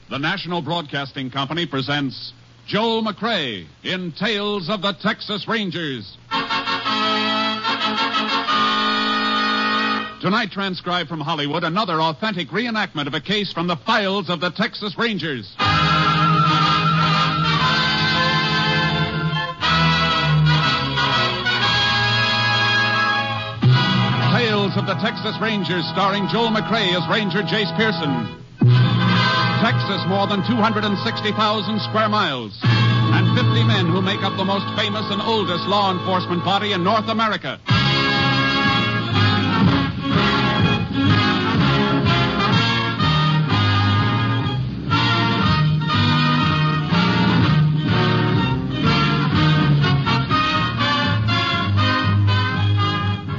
the National Broadcasting Company presents Joel McCrea in Tales of the Texas Rangers. Tonight, transcribed from Hollywood, another authentic reenactment of a case from the files of the Texas Rangers. Tales of the Texas Rangers, starring Joel McCrea as Ranger Jace Pearson. Texas, more than 260,000 square miles, and 50 men who make up the most famous and oldest law enforcement body in North America.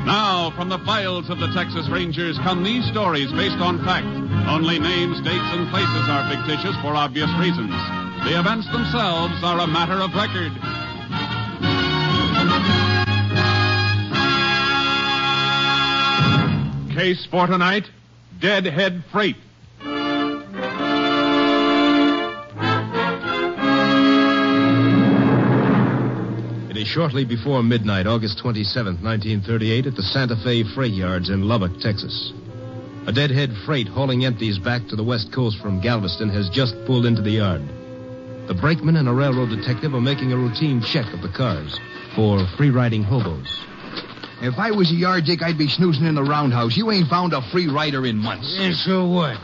Now, from the files of the Texas Rangers come these stories based on fact. Only names, dates, and places are fictitious for obvious reasons. The events themselves are a matter of record. Case for tonight, Deadhead Freight. It is shortly before midnight, August 27th, 1938, at the Santa Fe Freight Yards in Lubbock, Texas. A Deadhead Freight hauling empties back to the west coast from Galveston has just pulled into the yard. The brakeman and a railroad detective are making a routine check of the cars for free-riding hobos. If I was a yard dick, I'd be snoozing in the roundhouse. You ain't found a free rider in months. Yeah, so what?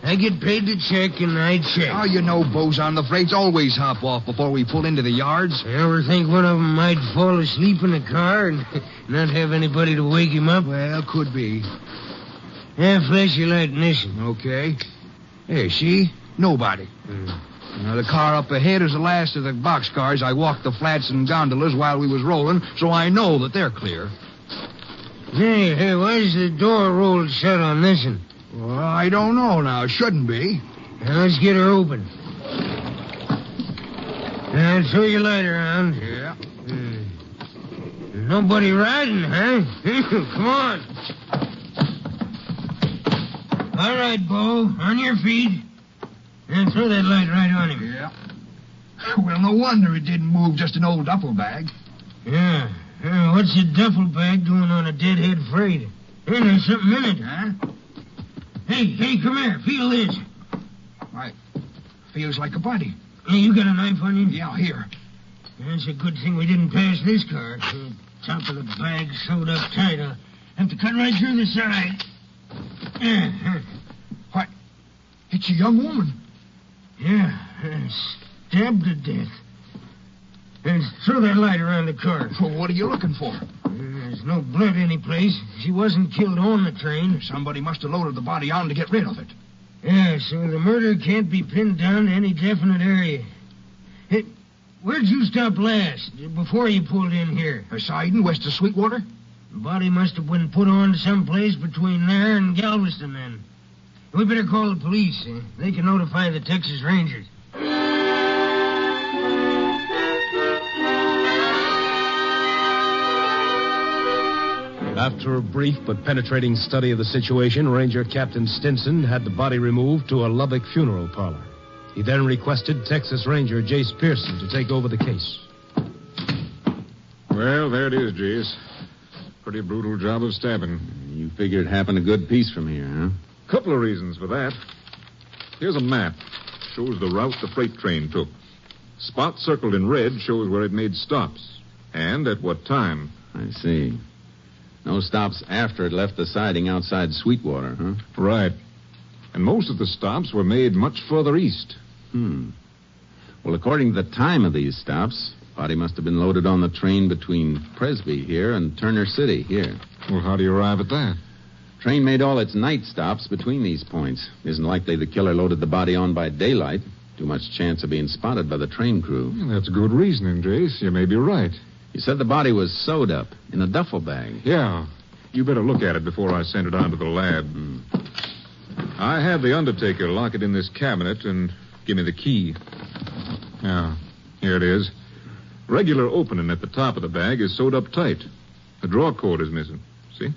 I get paid to check, and I check. Oh, you know, bows on the freights always hop off before we pull into the yards. You ever think one of them might fall asleep in the car and not have anybody to wake him up? Well, could be. Yeah, flash your light and listen. Okay. Hey, see? Nobody. Now, the car up ahead is the last of the boxcars. I walked the flats and gondolas while we was rolling, so I know that they're clear. Hey, why's the door rolled shut on this one? Well, I don't know now. It shouldn't be. Now, let's get her open. Now, throw your light around. Yeah. Nobody riding, huh? Come on. All right, Bo. On your feet. And throw that light right on him. Yeah. Well, no wonder it didn't move, just an old duffel bag. Yeah. What's a duffel bag doing on a Deadhead Freight? Hey, there's something in it. Huh? Hey, come here. Feel this. Why, feels like a body. Hey, you got a knife on you? Yeah, here. It's a good thing we didn't pass this car. The top of the bag sewed up tight. I'll have to cut right through the side. Why, it's a young woman. Yeah, stabbed to death. And throw that light around the car. Well, what are you looking for? There's no blood anyplace. She wasn't killed on the train. Somebody must have loaded the body on to get rid of it. Yeah, so the murder can't be pinned down to any definite area. Hey, where'd you stop last, before you pulled in here? Siding, west of Sweetwater? The body must have been put on someplace between there and Galveston, then. We better call the police. They can notify the Texas Rangers. After a brief but penetrating study of the situation, Ranger Captain Stinson had the body removed to a Lubbock funeral parlor. He then requested Texas Ranger Jace Pearson to take over the case. Well, there it is, Jace. Pretty brutal job of stabbing. You figure it happened a good piece from here, huh? Couple of reasons for that. Here's a map. Shows the route the freight train took. Spot circled in red shows where it made stops. And at what time. I see. No stops after it left the siding outside Sweetwater, huh? Right. And most of the stops were made much further east. Well, according to the time of these stops, body must have been loaded on the train between Presby here and Turner City here. Well, how do you arrive at that? Train made all its night stops between these points. Isn't likely the killer loaded the body on by daylight. Too much chance of being spotted by the train crew. That's good reasoning, Jace. You may be right. You said the body was sewed up in a duffel bag. Yeah. You better look at it before I send it on to the lab. I had the undertaker lock it in this cabinet and give me the key. Yeah, here it is. Regular opening at the top of the bag is sewed up tight. The drawer cord is missing. See?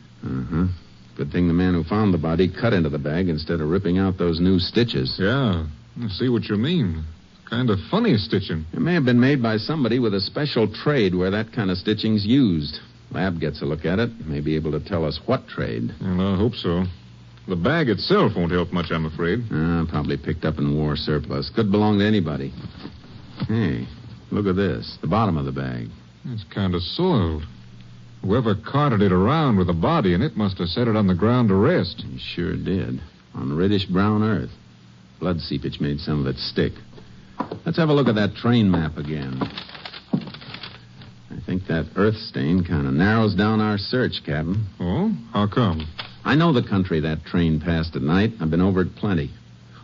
Good thing the man who found the body cut into the bag instead of ripping out those new stitches. Yeah. I see what you mean. Kind of funny stitching. It may have been made by somebody with a special trade where that kind of stitching's used. Lab gets a look at it, may be able to tell us what trade. Well, I hope so. The bag itself won't help much, I'm afraid. Probably picked up in war surplus. Could belong to anybody. Hey, look at this. The bottom of the bag. It's kind of soiled. Whoever carted it around with a body in it must have set it on the ground to rest. He sure did. On reddish-brown earth. Blood seepage made some of it stick. Let's have a look at that train map again. I think that earth stain kind of narrows down our search, Captain. Oh? How come? I know the country that train passed at night. I've been over it plenty.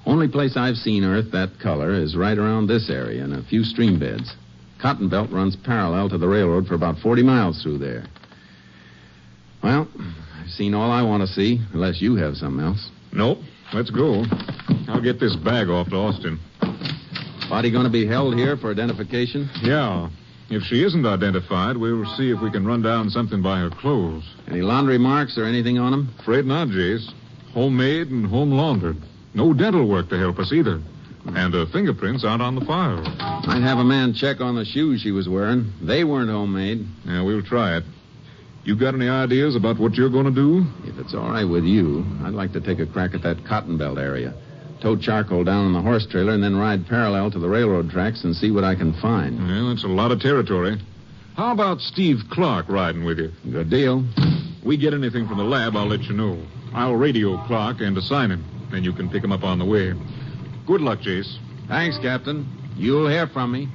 Only place I've seen earth that color is right around this area in a few stream beds. Cotton belt runs parallel to the railroad for about 40 miles through there. Well, I've seen all I want to see, unless you have something else. Nope. Let's go. I'll get this bag off to Austin. Body going to be held here for identification? Yeah. If she isn't identified, we'll see if we can run down something by her clothes. Any laundry marks or anything on them? Afraid not, Jace. Homemade and home laundered. No dental work to help us either. And her fingerprints aren't on the file. Might have a man check on the shoes she was wearing. They weren't homemade. Yeah, we'll try it. You got any ideas about what you're going to do? If it's all right with you, I'd like to take a crack at that cotton belt area. Tow charcoal down on the horse trailer and then ride parallel to the railroad tracks and see what I can find. Well, that's a lot of territory. How about Steve Clark riding with you? Good deal. We get anything from the lab, I'll let you know. I'll radio Clark and assign him. Then you can pick him up on the way. Good luck, Jace. Thanks, Captain. You'll hear from me.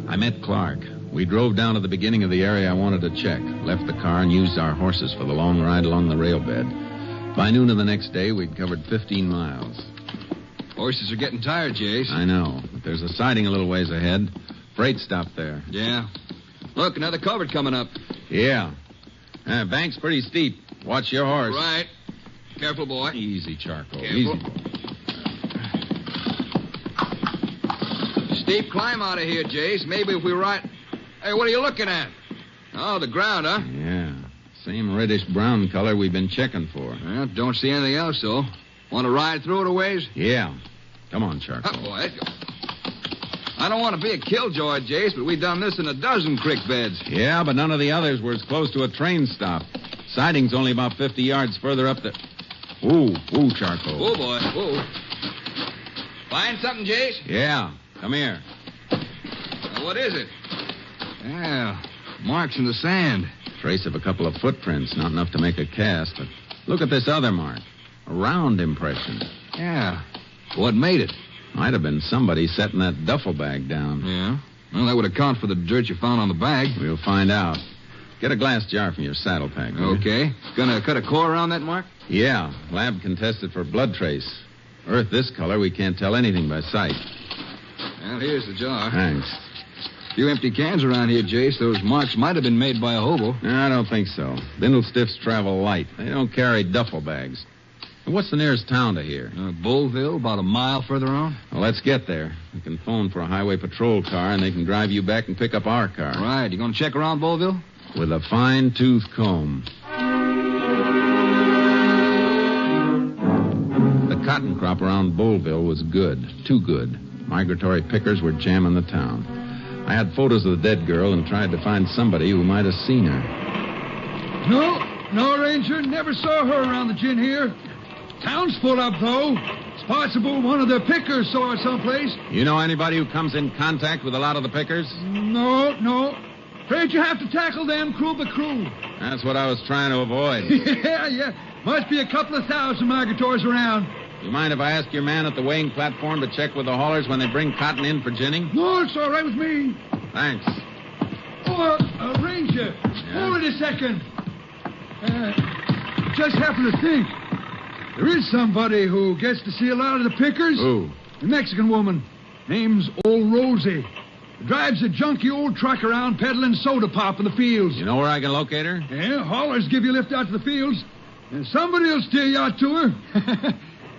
I met Clark. We drove down to the beginning of the area I wanted to check, left the car, and used our horses for the long ride along the rail bed. By noon of the next day, we'd covered 15 miles. Horses are getting tired, Jace. I know, but there's a siding a little ways ahead. Freight stopped there. Yeah. Look, another culvert coming up. Yeah. Bank's pretty steep. Watch your horse. Right. Careful, boy. Easy, Charcoal. Careful. Easy. Steep climb out of here, Jace. Maybe if we ride... Hey, what are you looking at? Oh, the ground, huh? Yeah. Same reddish-brown color we've been checking for. Well, don't see anything else, though. Want to ride through it a ways? Yeah. Come on, Charcoal. Huh, boy. I don't want to be a killjoy, Jace, but we've done this in a dozen creek beds. Yeah, but none of the others were as close to a train stop. Siding's only about 50 yards further up the... Ooh, Charcoal. Oh, boy. Whoa. Find something, Jace? Yeah. Come here. What is it? Yeah, marks in the sand. Trace of a couple of footprints, not enough to make a cast, but look at this other mark. A round impression. Yeah. What made it? Might have been somebody setting that duffel bag down. Yeah. Well, that would account for the dirt you found on the bag. We'll find out. Get a glass jar from your saddle pack. Okay. Gonna cut a core around that mark? Yeah. Lab can test it for blood trace. Earth this color, we can't tell anything by sight. Well, here's the jar. Thanks. A few empty cans around here, Jace. Those marks might have been made by a hobo. No, I don't think so. Bindle stiffs travel light. They don't carry duffel bags. And what's the nearest town to here? Bullville, about a mile further on. Well, let's get there. We can phone for a highway patrol car, and they can drive you back and pick up our car. Right. You gonna check around Bullville? With a fine-tooth comb. The cotton crop around Bullville was good. Too good. Migratory pickers were jamming the town. I had photos of the dead girl and tried to find somebody who might have seen her. No, Ranger. Never saw her around the gin here. Town's full up, though. It's possible one of the pickers saw her someplace. You know anybody who comes in contact with a lot of the pickers? No. Afraid you have to tackle them crew by crew. That's what I was trying to avoid. Yeah. Must be a couple of thousand migratories around. You mind if I ask your man at the weighing platform to check with the haulers when they bring cotton in for ginning? No, it's all right with me. Thanks. Ranger. Yeah? Hold it a second. Just happened to think. There is somebody who gets to see a lot of the pickers. Who? A Mexican woman. Name's Old Rosie. Drives a junky old truck around peddling soda pop in the fields. You know where I can locate her? Yeah, haulers give you a lift out to the fields. And somebody will steer you out to her.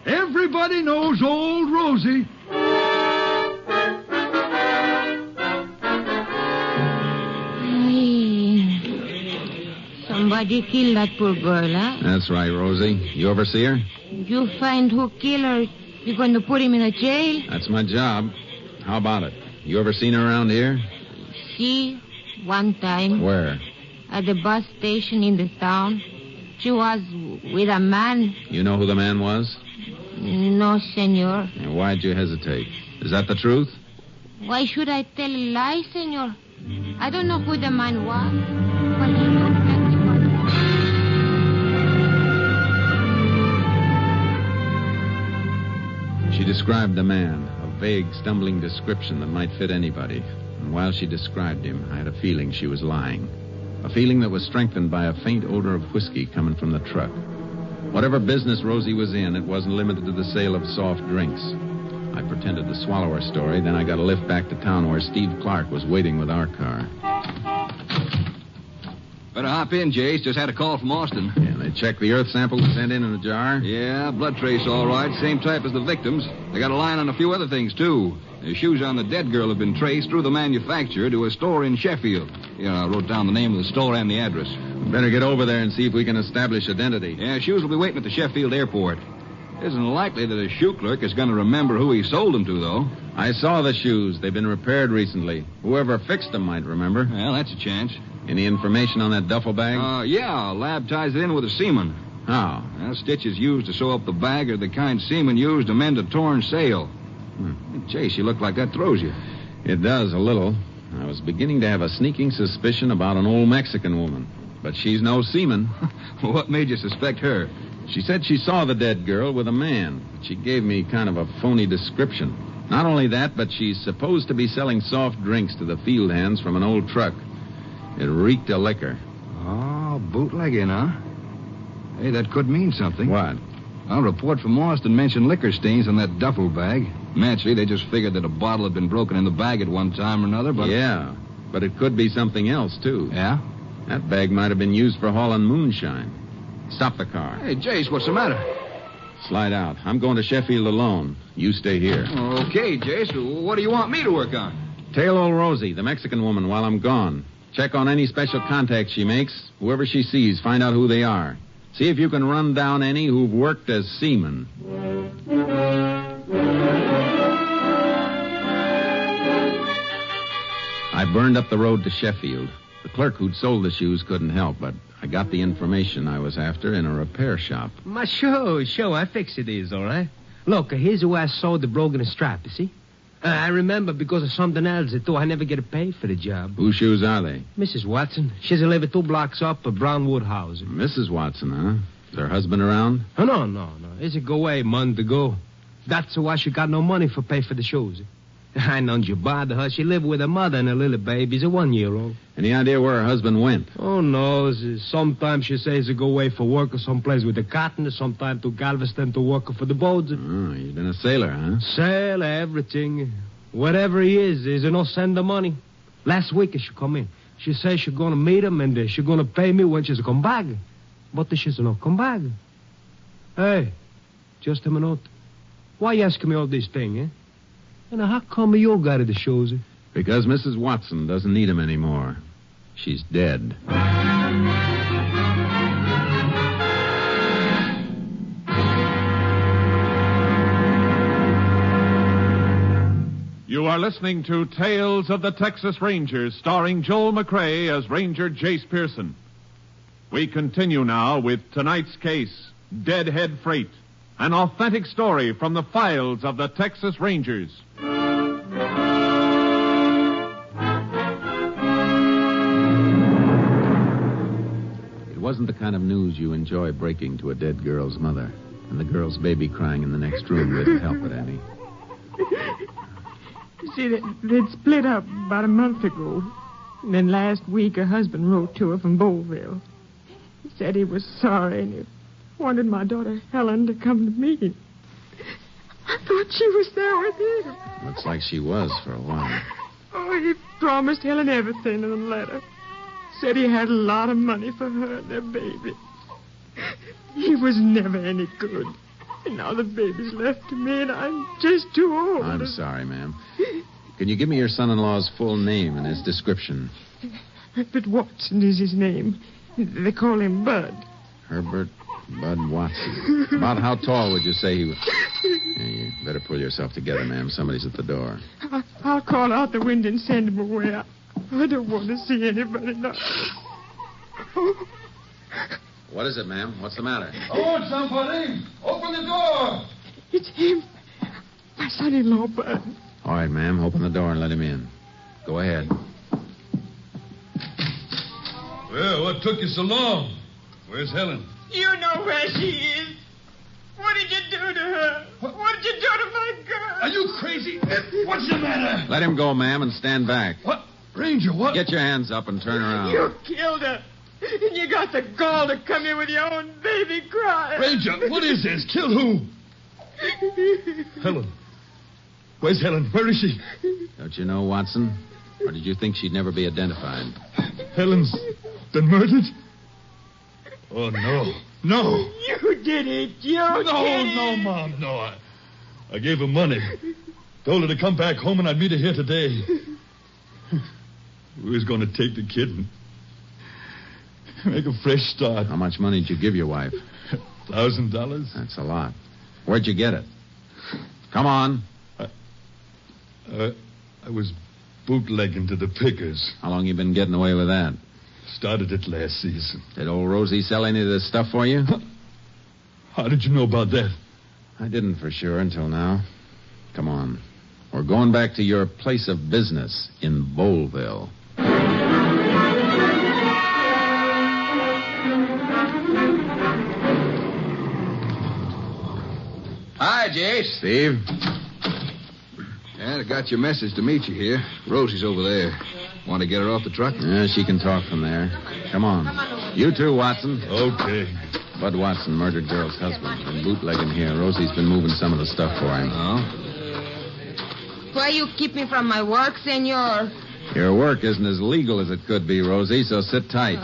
Everybody knows Old Rosie. Why'd you kill that poor girl, huh? That's right, Rosie. You oversee her? You find who killed her, you're going to put him in a jail? That's my job. How about it? You ever seen her around here? See, one time. Where? At the bus station in the town. She was with a man. You know who the man was? No, senor. And why'd you hesitate? Is that the truth? Why should I tell a lie, senor? I don't know who the man was, but he looked like he was. She described the man, a vague, stumbling description that might fit anybody. And while she described him, I had a feeling she was lying. A feeling that was strengthened by a faint odor of whiskey coming from the truck. Whatever business Rosie was in, it wasn't limited to the sale of soft drinks. I pretended to swallow her story, then I got a lift back to town where Steve Clark was waiting with our car. Better hop in, Jace. Just had a call from Austin. Yeah, they checked the earth sample we sent in the jar? Yeah, blood trace all right. Same type as the victims. They got a line on a few other things, too. The shoes on the dead girl have been traced through the manufacturer to a store in Sheffield. Yeah, I wrote down the name of the store and the address. We better get over there and see if we can establish identity. Yeah, shoes will be waiting at the Sheffield airport. Isn't likely that a shoe clerk is going to remember who he sold them to, though. I saw the shoes. They've been repaired recently. Whoever fixed them might remember. Well, that's a chance. Any information on that duffel bag? Yeah, lab ties it in with a seaman. How? Well, stitches used to sew up the bag are the kind seaman used to mend a torn sail. Chase, you look like that throws you. It does, a little. I was beginning to have a sneaking suspicion about an old Mexican woman. But she's no seaman. What made you suspect her? She said she saw the dead girl with a man. She gave me kind of a phony description. Not only that, but she's supposed to be selling soft drinks to the field hands from an old truck. It reeked of liquor. Oh, bootlegging, huh? Hey, that could mean something. What? A report from Austin mentioned liquor stains on that duffel bag. Naturally, they just figured that a bottle had been broken in the bag at one time or another, but... Yeah, but it could be something else, too. Yeah? That bag might have been used for hauling moonshine. Stop the car. Hey, Jace, what's the matter? Slide out. I'm going to Sheffield alone. You stay here. Okay, Jace. What do you want me to work on? Tail old Rosie, the Mexican woman, while I'm gone. Check on any special contacts she makes. Whoever she sees, find out who they are. See if you can run down any who've worked as seamen. I burned up the road to Sheffield. The clerk who'd sold the shoes couldn't help, but I got the information I was after in a repair shop. Sure. I fix it is, all right. Look, here's where I sewed the broken strap, you see? I remember because of something else, I thought I never get paid for the job. Whose shoes are they? Mrs. Watson. She's living 2 blocks up at Brownwood House. Mrs. Watson, huh? Is her husband around? Oh, no. He's a go away a month ago. That's why she got no money for pay for the shoes. I none you bother her. She lived with her mother and her little baby. He's a 1-year-old. Any idea where her husband went? Oh, no. Sometimes she says he go away for work or someplace with the cotton, sometimes to Galveston to work for the boats. Oh, he's been a sailor, huh? Sailor, everything. Whatever he is, he's no send the money. Last week she come in. She says she's going to meet him and she's going to pay me when she's come back. But she's not come back. Hey, just a minute. Why you asking me all these things, eh? And how come you got the shoes? Because Mrs. Watson doesn't need him anymore. She's dead. You are listening to Tales of the Texas Rangers, starring Joel McCrea as Ranger Jace Pearson. We continue now with tonight's case, Deadhead Freight, an authentic story from the files of the Texas Rangers. It wasn't the kind of news you enjoy breaking to a dead girl's mother. And the girl's baby crying in the next room didn't help it any. See, they'd split up about a month ago. And then last week, her husband wrote to her from Bowlville. He said he was sorry and he wanted my daughter Helen to come to meet him. I thought she was there with him. Looks like she was for a while. Oh, he promised Helen everything in the letter. Said he had a lot of money for her and their baby. He was never any good. And now the baby's left to me, and I'm just too old. I'm sorry, ma'am. Can you give me your son-in-law's full name and his description? But Watson is his name. They call him Bud. Herbert Bud Watson. About how tall would you say he was? Yeah, you better pull yourself together, ma'am. Somebody's at the door. I'll call out the window and send him away. I don't want to see anybody now. What is it, ma'am? What's the matter? I want somebody. Open the door. It's him. My son-in-law, Bud. All right, ma'am. Open the door and let him in. Go ahead. Well, what took you so long? Where's Helen? You know where she is. What did you do to her? What did you do to my girl? Are you crazy? What's the matter? Let him go, ma'am, and stand back. What? Ranger, what? Get your hands up and turn around. You killed her. And you got the gall to come here with your own baby crying. Ranger, what is this? Killed who? Helen. Where's Helen? Where is she? Don't you know, Watson? Or did you think she'd never be identified? Helen's been murdered? Oh, no. No. You did it. No, Mom, no. I gave her money. Told her to come back home and I'd meet her here today. We was going to take the kid and make a fresh start. How much money did you give your wife? $1,000. That's a lot. Where'd you get it? Come on. I was bootlegging to the pickers. How long you been getting away with that? Started it last season. Did old Rosie sell any of this stuff for you? How did you know about that? I didn't for sure until now. Come on. We're going back to your place of business in Boleville. Hi, Jace. Steve? Yeah, I got your message to meet you here. Rosie's over there. Want to get her off the truck? Yeah, she can talk from there. Come on. You too, Watson. Okay. Bud Watson, murdered girl's husband. Been bootlegging here. Rosie's been moving some of the stuff for him. Oh? Why you keep me from my work, senor? Your work isn't as legal as it could be, Rosie, so sit tight.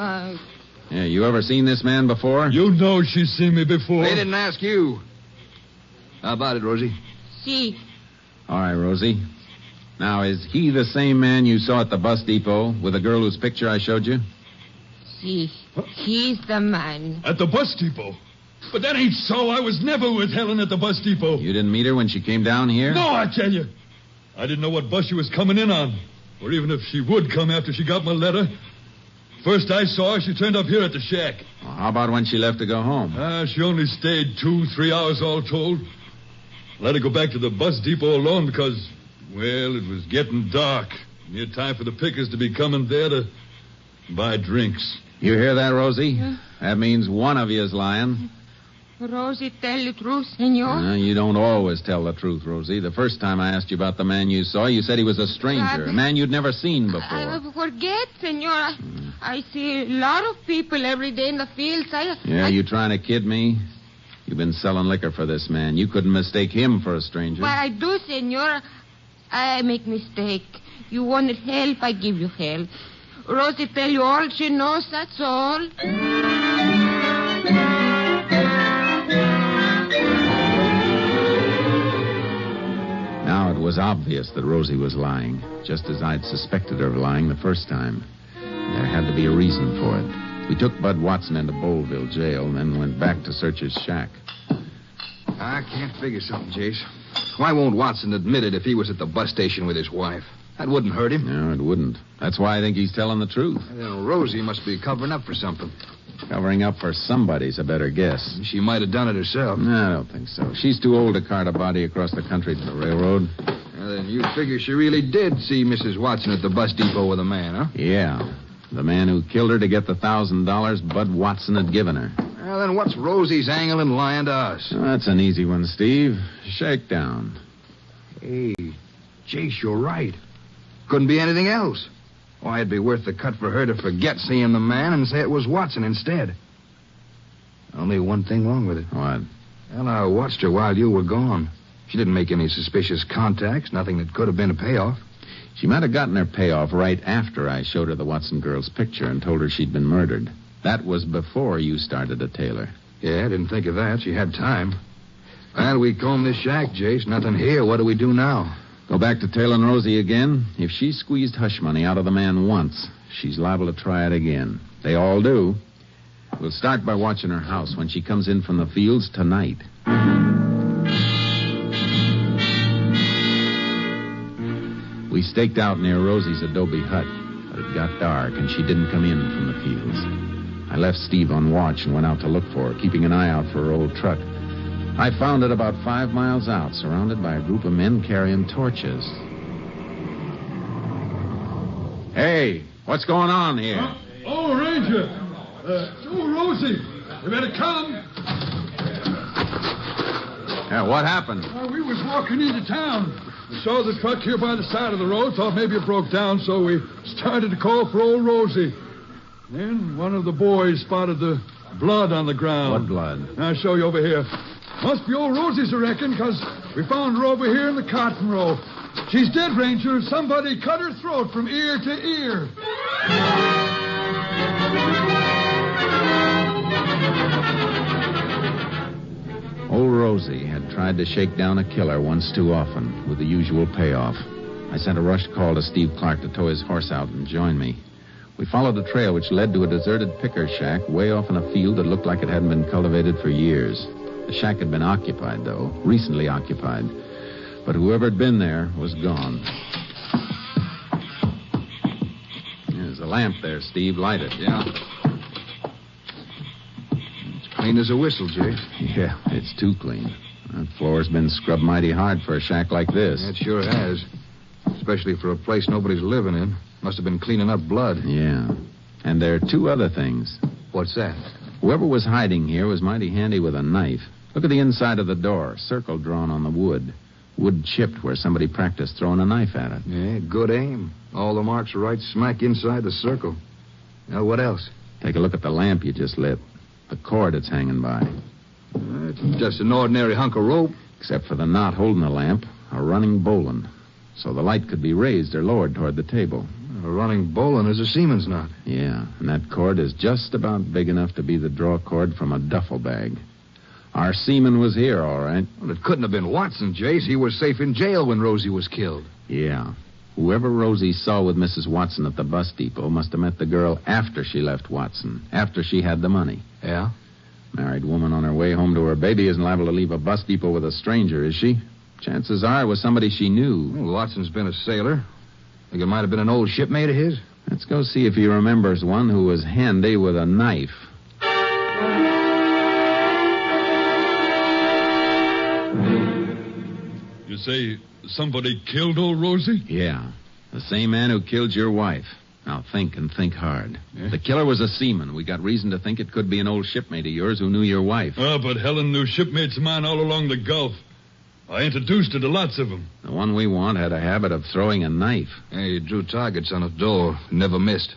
Yeah, you ever seen this man before? You know she's seen me before. They didn't ask you. How about it, Rosie? Si. All right, Rosie. Now, is he the same man you saw at the bus depot with the girl whose picture I showed you? Si. He's the man. At the bus depot? But that ain't so. I was never with Helen at the bus depot. You didn't meet her when she came down here? No, I tell you. I didn't know what bus she was coming in on. Or even if she would come after she got my letter. First I saw her, she turned up here at the shack. Well, how about when she left to go home? She only stayed 2-3 hours all told. Let her go back to the bus depot alone because, well, it was getting dark. Near time for the pickers to be coming there to buy drinks. You hear that, Rosie? That means one of you is lying. Rosie, tell the truth, senor. You don't always tell the truth, Rosie. The first time I asked you about the man you saw, you said he was a stranger, a man you'd never seen before. I forget, senor. I see a lot of people every day in the fields. You trying to kid me? You've been selling liquor for this man. You couldn't mistake him for a stranger. But I do, senor. I make mistake. You wanted help, I give you help. Rosie tell you all she knows, that's all. Now it was obvious that Rosie was lying, just as I'd suspected her of lying the first time. There had to be a reason for it. We took Bud Watson into Boleville jail and then went back to search his shack. I can't figure something, Jace. Why won't Watson admit it if he was at the bus station with his wife? That wouldn't hurt him. No, it wouldn't. That's why I think he's telling the truth. Rosie must be covering up for something. Covering up for somebody's a better guess. She might have done it herself. No, I don't think so. She's too old to cart a body across the country to the railroad. Then you figure she really did see Mrs. Watson at the bus depot with a man, huh? Yeah. The man who killed her to get the $1,000 Bud Watson had given her. Well, then what's Rosie's angle in lying to us? Well, that's an easy one, Steve. Shake down. Hey, Jace, you're right. Couldn't be anything else. Why, it'd be worth the cut for her to forget seeing the man and say it was Watson instead. Only one thing wrong with it. What? Well, I watched her while you were gone. She didn't make any suspicious contacts, nothing that could have been a payoff. She might have gotten her payoff right after I showed her the Watson girl's picture and told her she'd been murdered. That was before you started to tail her. Yeah, I didn't think of that. She had time. Well, we combed this shack, Jace. Nothing here. What do we do now? Go back to tailing Rosie again. If she squeezed hush money out of the man once, she's liable to try it again. They all do. We'll start by watching her house when she comes in from the fields tonight. We staked out near Rosie's adobe hut, but it got dark and she didn't come in from the fields. I left Steve on watch and went out to look for her, keeping an eye out for her old truck. I found it about 5 miles out, surrounded by a group of men carrying torches. Hey, what's going on here? Oh, Ranger. Rosie. You better come. Yeah, what happened? We was walking into town. We saw the truck here by the side of the road. Thought maybe it broke down, so we started to call for old Rosie. Then one of the boys spotted the blood on the ground. What blood? I'll show you over here. Must be old Rosie's, I reckon, because we found her over here in the cotton row. She's dead, Ranger. Somebody cut her throat from ear to ear. Old Rosie had tried to shake down a killer once too often, with the usual payoff. I sent a rushed call to Steve Clark to tow his horse out and join me. We followed a trail which led to a deserted picker shack way off in a field that looked like it hadn't been cultivated for years. The shack had been occupied, though, recently occupied. But whoever had been there was gone. There's a lamp there, Steve. Light it. Yeah. It's clean as a whistle, Jay. Yeah, it's too clean. That floor's been scrubbed mighty hard for a shack like this. It sure has. Especially for a place nobody's living in. Must have been cleaning up blood. Yeah. And there are 2 other things. What's that? Whoever was hiding here was mighty handy with a knife. Look at the inside of the door. Circle drawn on the wood. Wood chipped where somebody practiced throwing a knife at it. Yeah, good aim. All the marks are right smack inside the circle. Now, what else? Take a look at the lamp you just lit. The cord it's hanging by. It's just an ordinary hunk of rope. Except for the knot holding the lamp, a running bowline. So the light could be raised or lowered toward the table. A running bowline is a seaman's knot. Yeah, and that cord is just about big enough to be the draw cord from a duffel bag. Our seaman was here, all right. Well, it couldn't have been Watson, Jace. He was safe in jail when Rosie was killed. Yeah. Whoever Rosie saw with Mrs. Watson at the bus depot must have met the girl after she left Watson, after she had the money. Yeah? Married woman on her way home to her baby isn't liable to leave a bus depot with a stranger, is she? Chances are it was somebody she knew. Well, Watson's been a sailor. Think it might have been an old shipmate of his? Let's go see if he remembers one who was handy with a knife. You say somebody killed old Rosie? Yeah. The same man who killed your wife. Now think and think hard. Yeah. The killer was a seaman. We got reason to think it could be an old shipmate of yours who knew your wife. Oh, but Helen knew shipmates of mine all along the Gulf. I introduced her to lots of them. The one we want had a habit of throwing a knife. Yeah, he drew targets on a door. Never missed.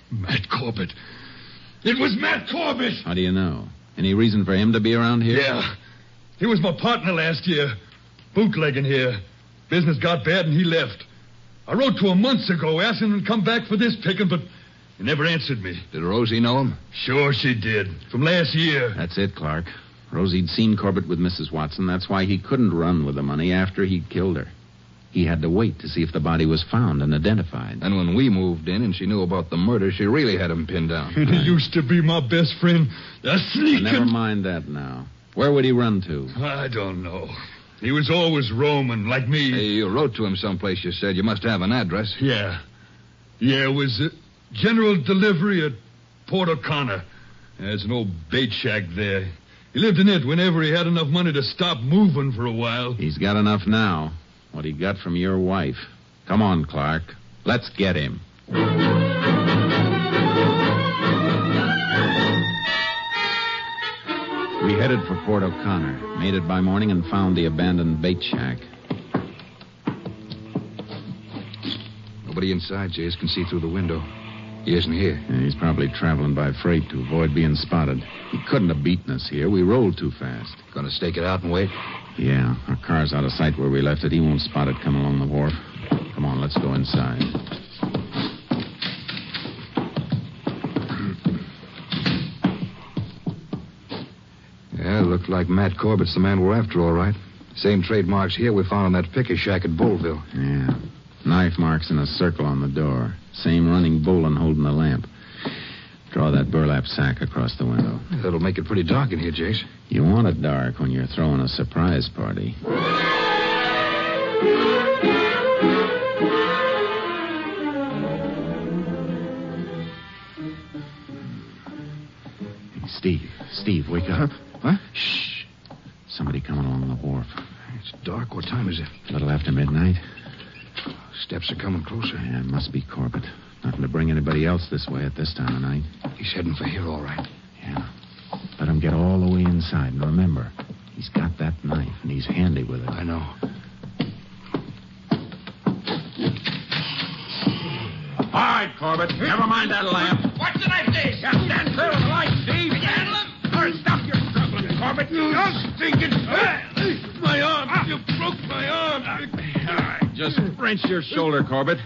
Matt Corbett. It was Matt Corbett! How do you know? Any reason for him to be around here? Yeah. He was my partner last year. Bootlegging here. Business got bad and he left. I wrote to him months ago asking him to come back for this picking, but he never answered me. Did Rosie know him? Sure she did. From last year. That's it, Clark. Rosie'd seen Corbett with Mrs. Watson. That's why he couldn't run with the money after he'd killed her. He had to wait to see if the body was found and identified. And when we moved in and she knew about the murder, she really had him pinned down. And he used to be my best friend. A sneaking... Never mind that now. Where would he run to? I don't know. He was always roaming, like me. Hey, you wrote to him someplace, you said. You must have an address. Yeah. Yeah, it was general delivery at Port O'Connor. There's an old bait shack there. He lived in it whenever he had enough money to stop moving for a while. He's got enough now. What he got from your wife. Come on, Clark. Let's get him. We headed for Port O'Connor, made it by morning, and found the abandoned bait shack. Nobody inside, Jace, can see through the window. He isn't here. Yeah, he's probably traveling by freight to avoid being spotted. He couldn't have beaten us here. We rolled too fast. Gonna stake it out and wait? Yeah, our car's out of sight where we left it. He won't spot it coming along the wharf. Come on, let's go inside. Yeah, looked like Matt Corbett's the man we're after, all right. Same trademarks here we found on that picker shack at Bullville. Yeah. Knife marks in a circle on the door. Same running bowline holding the lamp. Draw Throw that burlap sack across the window. That'll make it pretty dark in here, Jace. You want it dark when you're throwing a surprise party. Steve, wake up. What? Shh. Somebody coming along the wharf. It's dark. What time is it? A little after midnight. Steps are coming closer. Yeah, it must be Corbett. Nothing to bring anybody else this way at this time of night. He's heading for here, all right. Yeah. Let him get all the way inside. And remember, he's got that knife, and he's handy with it. I know. All right, Corbett. Never mind that lamp. What's the knife, Jace? Just stand clear of the light, Steve. Can you handle him? Or stop your struggling, Corbett. You stinking... My arm! You broke my arm! All right, just wrench your shoulder, Corbett.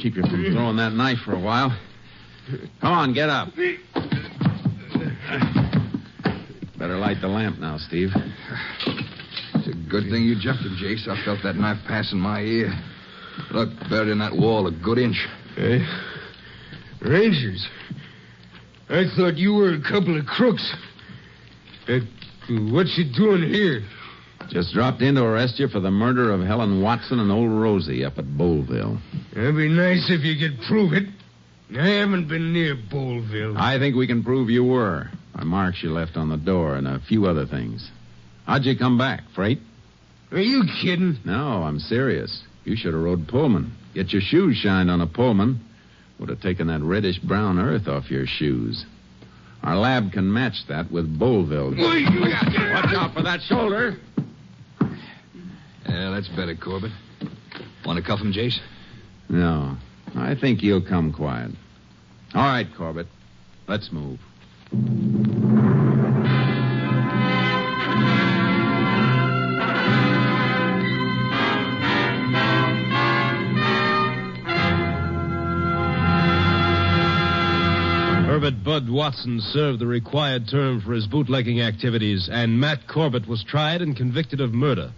Keep you from throwing that knife for a while. Come on, get up. Better light the lamp now, Steve. It's a good thing you jumped him, Jace. I felt that knife passing my ear. Look, buried in that wall a good inch. Hey, Rangers. I thought you were a couple of crooks. What you doing here? Just dropped in to arrest you for the murder of Helen Watson and old Rosie up at Boleville. It'd be nice if you could prove it. I haven't been near Boleville. I think we can prove you were. By marks you left on the door and a few other things. How'd you come back, Freight? Are you kidding? No, I'm serious. You should have rode Pullman. Get your shoes shined on a Pullman. Would have taken that reddish-brown earth off your shoes. Our lab can match that with Boleville. Watch out for that shoulder. Yeah, that's better, Corbett. Want to cuff him, Jace? No, I think he'll come quiet. All right, Corbett. Let's move. Herbert Bud Watson served the required term for his bootlegging activities, and Matt Corbett was tried and convicted of murder.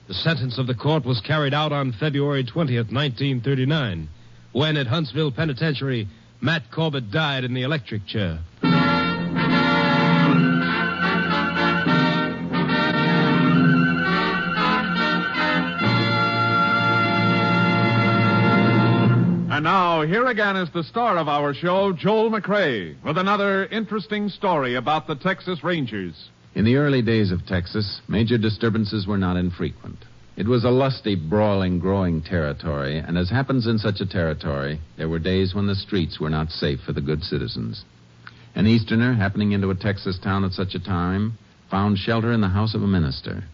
The sentence of the court was carried out on February 20th, 1939, when at Huntsville Penitentiary, Matt Corbett died in the electric chair. And now, here again is the star of our show, Joel McCrea, with another interesting story about the Texas Rangers. In the early days of Texas, major disturbances were not infrequent. It was a lusty, brawling, growing territory, and as happens in such a territory, there were days when the streets were not safe for the good citizens. An Easterner, happening into a Texas town at such a time, found shelter in the house of a minister.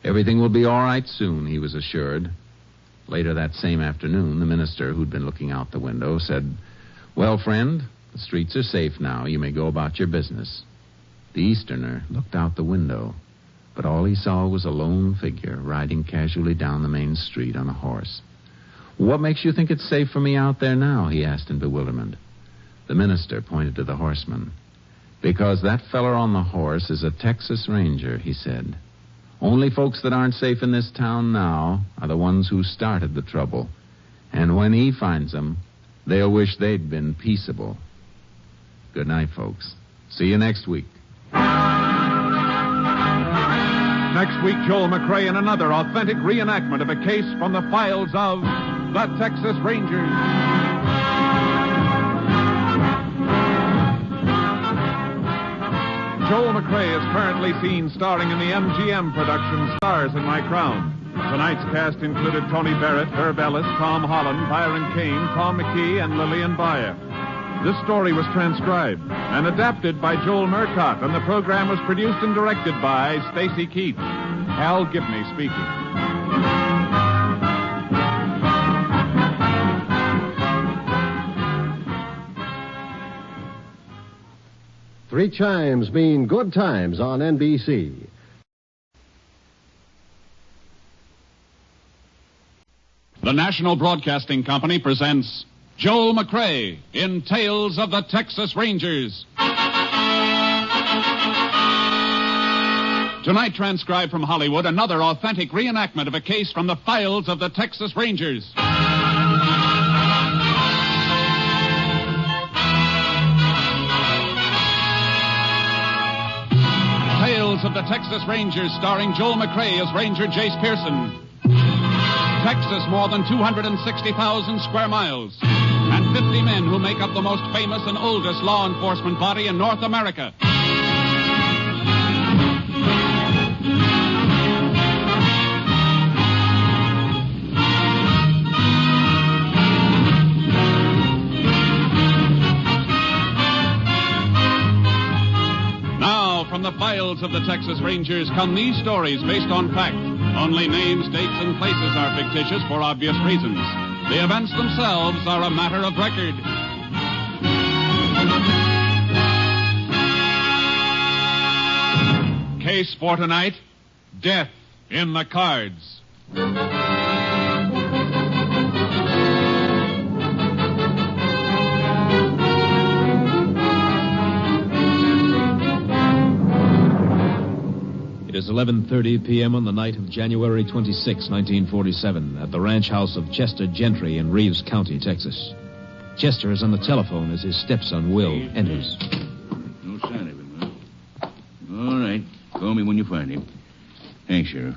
Everything will be all right soon, he was assured. Later that same afternoon, the minister, who'd been looking out the window, said, "Well, friend, the streets are safe now. You may go about your business." The Easterner looked out the window, but all he saw was a lone figure riding casually down the main street on a horse. "What makes you think it's safe for me out there now?" he asked in bewilderment. The minister pointed to the horseman. "Because that feller on the horse is a Texas Ranger," he said. "Only folks that aren't safe in this town now are the ones who started the trouble. And when he finds them, they'll wish they'd been peaceable." Good night, folks. See you next week. Next week, Joel McCrea in another authentic reenactment of a case from the files of the Texas Rangers. Joel McCrea is currently seen starring in the MGM production Stars in My Crown. Tonight's cast included Tony Barrett, Herb Ellis, Tom Holland, Byron Kane, Tom McKee, and Lillian Bayer. This story was transcribed and adapted by Joel Murcott, and the program was produced and directed by Stacy Keach. Hal Gibney speaking. Three chimes mean good times on NBC. The National Broadcasting Company presents Joel McCrea in Tales of the Texas Rangers. Tonight, transcribed from Hollywood, another authentic reenactment of a case from the files of the Texas Rangers. Texas Rangers, starring Joel McRae as Ranger Jace Pearson. Texas, more than 260,000 square miles, and 50 men who make up the most famous and oldest law enforcement body in North America. From the files of the Texas Rangers come these stories based on fact. Only names, dates, and places are fictitious for obvious reasons. The events themselves are a matter of record. Case for tonight, death in the cards. It is 11:30 p.m. on the night of January 26, 1947, at the ranch house of Chester Gentry in Reeves County, Texas. Chester is on the telephone as his stepson, Will, enters. No sign of him, huh? All right. Call me when you find him. Thanks, Sheriff.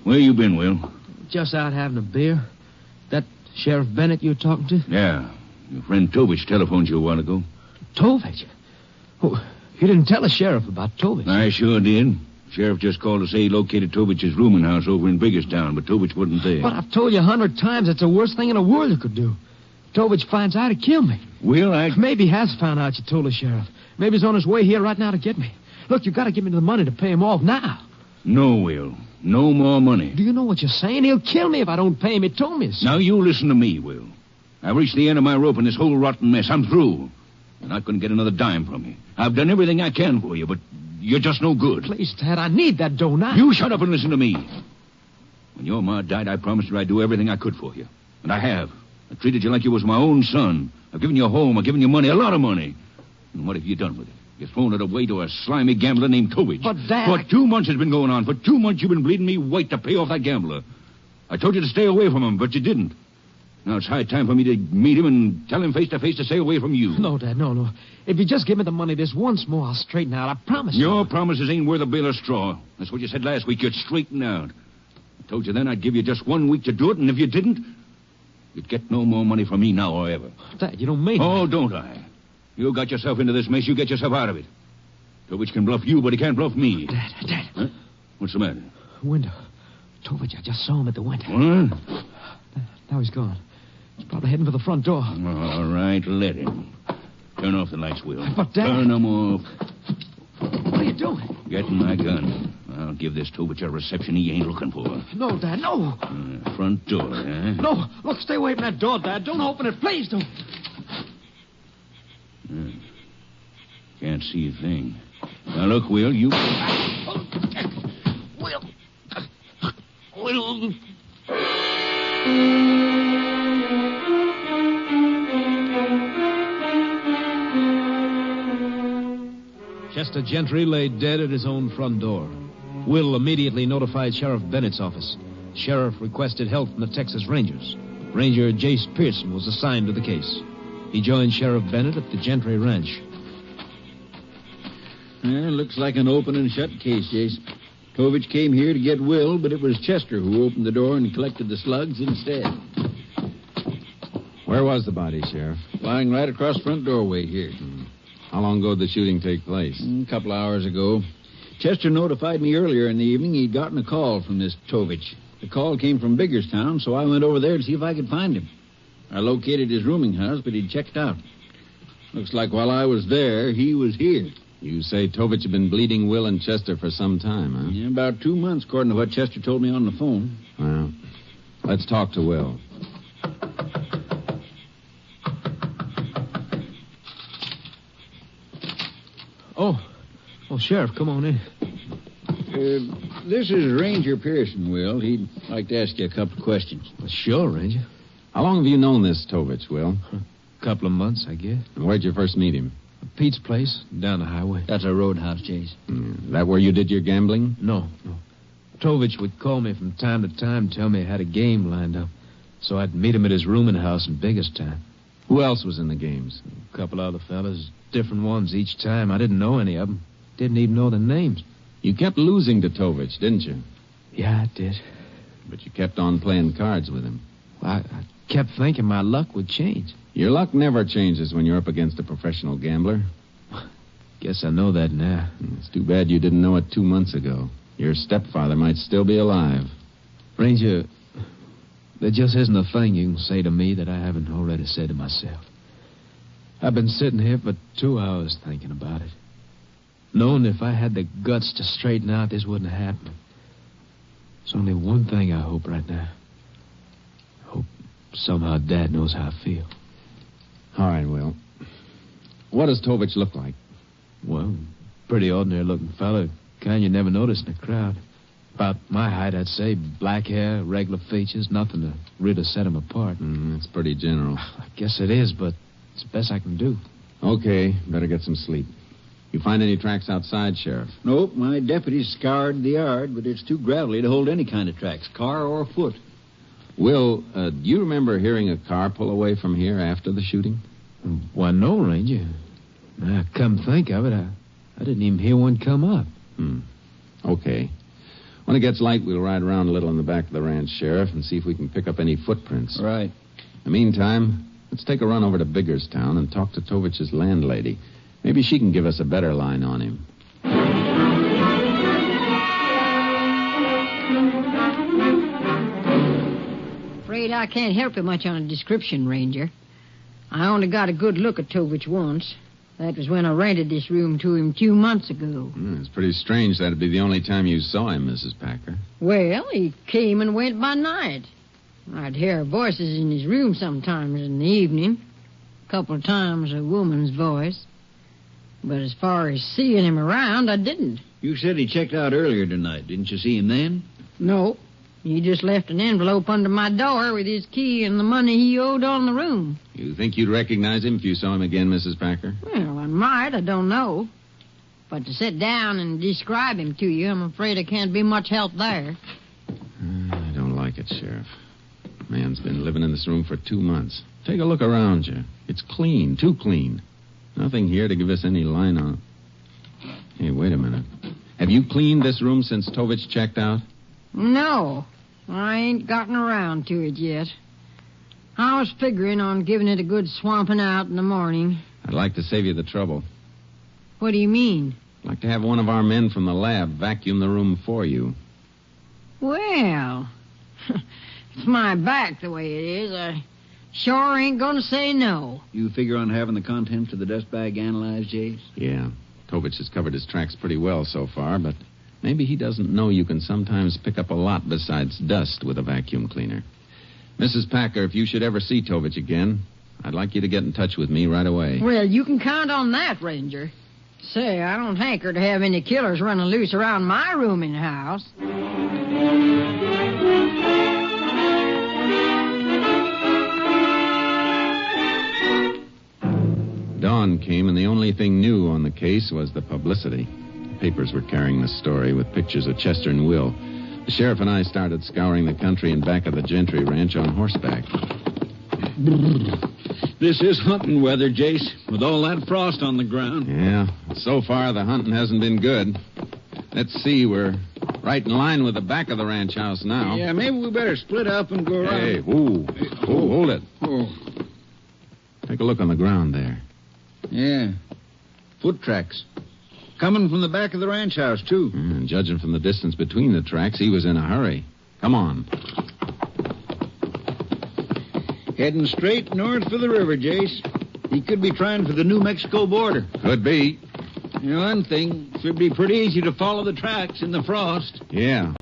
Where you been, Will? Just out having a beer. That Sheriff Bennett you were talking to? Yeah. Your friend Tovich telephoned you a while ago. Tovich? Oh, you didn't tell the sheriff about Tovich. I sure did. Sheriff just called to say he located Tovich's rooming house over in Biggerstown, but Tovich wasn't there. But I've told you 100 times it's the worst thing in the world you could do. Tovich finds out he'd kill me. Will, Maybe he has found out you told the sheriff. Maybe he's on his way here right now to get me. Look, you've got to give me the money to pay him off now. No, Will. No more money. Do you know what you're saying? He'll kill me if I don't pay him. He told me so. Now, you listen to me, Will. I've reached the end of my rope in this whole rotten mess. I'm through. You're not going to get another dime from me. I've done everything I can for you, but you're just no good. Please, Dad, I need that dough now. You shut up and listen to me. When your ma died, I promised her I'd do everything I could for you. And I have. I treated you like you was my own son. I've given you a home. I've given you money, a lot of money. And what have you done with it? You've thrown it away to a slimy gambler named Tovich. But, Dad... For 2 months it's been going on. For 2 months you've been bleeding me white to pay off that gambler. I told you to stay away from him, but you didn't. Now it's high time for me to meet him and tell him face to face to stay away from you. No, Dad, no. If you just give me the money this once more, I'll straighten out. I promise you. Your promises ain't worth a bale of straw. That's what you said last week. You'd straighten out. I told you then I'd give you just 1 week to do it, and if you didn't, you'd get no more money from me now or ever. Dad, you don't mean it. Oh, don't I? You got yourself into this mess. You get yourself out of it. Tovich can bluff you, but he can't bluff me. Dad. Huh? What's the matter? Window. Tovich, I just saw him at the window. What? Now he's gone. He's probably heading for the front door. All right, let him. Turn off the lights, Will. But, Dad... Turn them off. What are you doing? Getting my gun. I'll give this Tovich a reception he ain't looking for. No, Dad, no. Front door, huh? No, look, stay away from that door, Dad. Don't open it, please don't. Can't see a thing. Now, look, Will, you... Will... Chester Gentry lay dead at his own front door. Will immediately notified Sheriff Bennett's office. Sheriff requested help from the Texas Rangers. Ranger Jace Pearson was assigned to the case. He joined Sheriff Bennett at the Gentry Ranch. Looks like an open and shut case, Jace. Tovich came here to get Will, but it was Chester who opened the door and collected the slugs instead. Where was the body, Sheriff? Lying right across the front doorway here. How long ago did the shooting take place? A couple hours ago. Chester notified me earlier in the evening he'd gotten a call from this Tovich. The call came from Biggerstown, so I went over there to see if I could find him. I located his rooming house, but he'd checked out. Looks like while I was there, he was here. You say Tovich had been bleeding Will and Chester for some time, huh? Yeah, about 2 months, according to what Chester told me on the phone. Well, let's talk to Will. Oh, Sheriff, come on in. This is Ranger Pearson, Will. He'd like to ask you a couple of questions. Well, sure, Ranger. How long have you known this Tovich, Will? A couple of months, I guess. And where'd you first meet him? Pete's place, down the highway. That's a roadhouse, Jace. That where you did your gambling? No. Tovich would call me from time to time, tell me he had a game lined up. So I'd meet him at his rooming house in Biggerstown. Who else was in the games? A couple other fellas, different ones each time. I didn't know any of them. Didn't even know their names. You kept losing to Tovich, didn't you? Yeah, I did. But you kept on playing cards with him. Well, I kept thinking my luck would change. Your luck never changes when you're up against a professional gambler. Guess I know that now. It's too bad you didn't know it 2 months ago. Your stepfather might still be alive. Ranger, there just isn't a thing you can say to me that I haven't already said to myself. I've been sitting here for 2 hours thinking about it. Knowing if I had the guts to straighten out, this wouldn't have happened. There's only one thing I hope right now. I hope somehow Dad knows how I feel. All right, Will. What does Tovich look like? Well, pretty ordinary-looking fellow. Kind you never notice in a crowd. About my height, I'd say. Black hair, regular features, nothing to really set him apart. That's pretty general. I guess it is, but it's the best I can do. Okay, better get some sleep. You find any tracks outside, Sheriff? Nope, my deputies scoured the yard, but it's too gravelly to hold any kind of tracks, car or foot. Will, do you remember hearing a car pull away from here after the shooting? Why, no, Ranger. Now, come think of it, I didn't even hear one come up. Okay. When it gets light, we'll ride around a little in the back of the ranch, Sheriff, and see if we can pick up any footprints. Right. In the meantime, let's take a run over to Biggerstown and talk to Tovich's landlady. Maybe she can give us a better line on him. Afraid I can't help you much on a description, Ranger. I only got a good look at Tovich once. That was when I rented this room to him 2 months ago. It's pretty strange that'd be the only time you saw him, Mrs. Packer. Well, he came and went by night. I'd hear voices in his room sometimes in the evening. A couple of times a woman's voice. But as far as seeing him around, I didn't. You said he checked out earlier tonight. Didn't you see him then? No. He just left an envelope under my door with his key and the money he owed on the room. You think you'd recognize him if you saw him again, Mrs. Packer? Well, I might. I don't know. But to sit down and describe him to you, I'm afraid I can't be much help there. I don't like it, Sheriff. Man's been living in this room for 2 months. Take a look around you. It's clean, too clean. Nothing here to give us any line on. Hey, wait a minute. Have you cleaned this room since Tovich checked out? No, I ain't gotten around to it yet. I was figuring on giving it a good swamping out in the morning. I'd like to save you the trouble. What do you mean? I'd like to have one of our men from the lab vacuum the room for you. Well, it's my back the way it is. I sure ain't gonna say no. You figure on having the contents of the dust bag analyzed, Jace? Yeah. Tovich has covered his tracks pretty well so far, but maybe he doesn't know you can sometimes pick up a lot besides dust with a vacuum cleaner. Mrs. Packer, if you should ever see Tovich again, I'd like you to get in touch with me right away. Well, you can count on that, Ranger. Say, I don't hanker to have any killers running loose around my rooming house. Dawn came, and the only thing new on the case was the publicity. The papers were carrying the story with pictures of Chester and Will. The sheriff and I started scouring the country in back of the Gentry Ranch on horseback. This is hunting weather, Jace, with all that frost on the ground. Yeah, so far the hunting hasn't been good. Let's see, we're right in line with the back of the ranch house now. Yeah, maybe we better split up and go around. Hey, hold it. Oh. Take a look on the ground there. Yeah, foot tracks. Coming from the back of the ranch house, too. And judging from the distance between the tracks, he was in a hurry. Come on. Heading straight north for the river, Jace. He could be trying for the New Mexico border. Could be. You know, one thing, it should be pretty easy to follow the tracks in the frost. Yeah.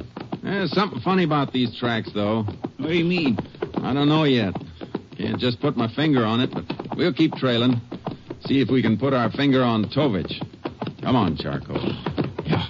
There's something funny about these tracks, though. What do you mean? I don't know yet. Can't just put my finger on it, but we'll keep trailing. See if we can put our finger on Tovich. Come on, Charcoal. Yeah.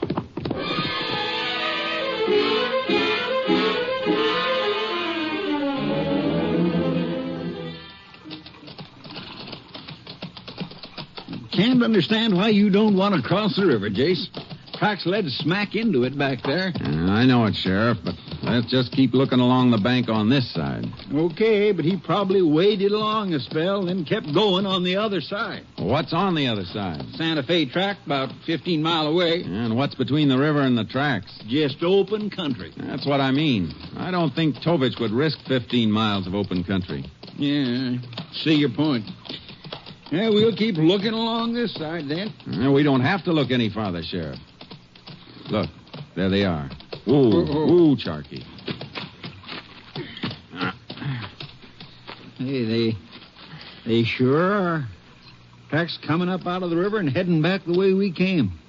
Can't understand why you don't want to cross the river, Jace. Tracks led smack into it back there. I know it, Sheriff, but Let's just keep looking along the bank on this side. Okay, but he probably waded along a spell, then kept going on the other side. What's on the other side? Santa Fe track, about 15 mile away. And what's between the river and the tracks? Just open country. That's what I mean. I don't think Tovich would risk 15 miles of open country. Yeah, see your point. Yeah, we'll keep looking along this side, then. We don't have to look any farther, Sheriff. Look, there they are. Ooh, Charky. Hey, they sure are. Tracks coming up out of the river and heading back the way we came.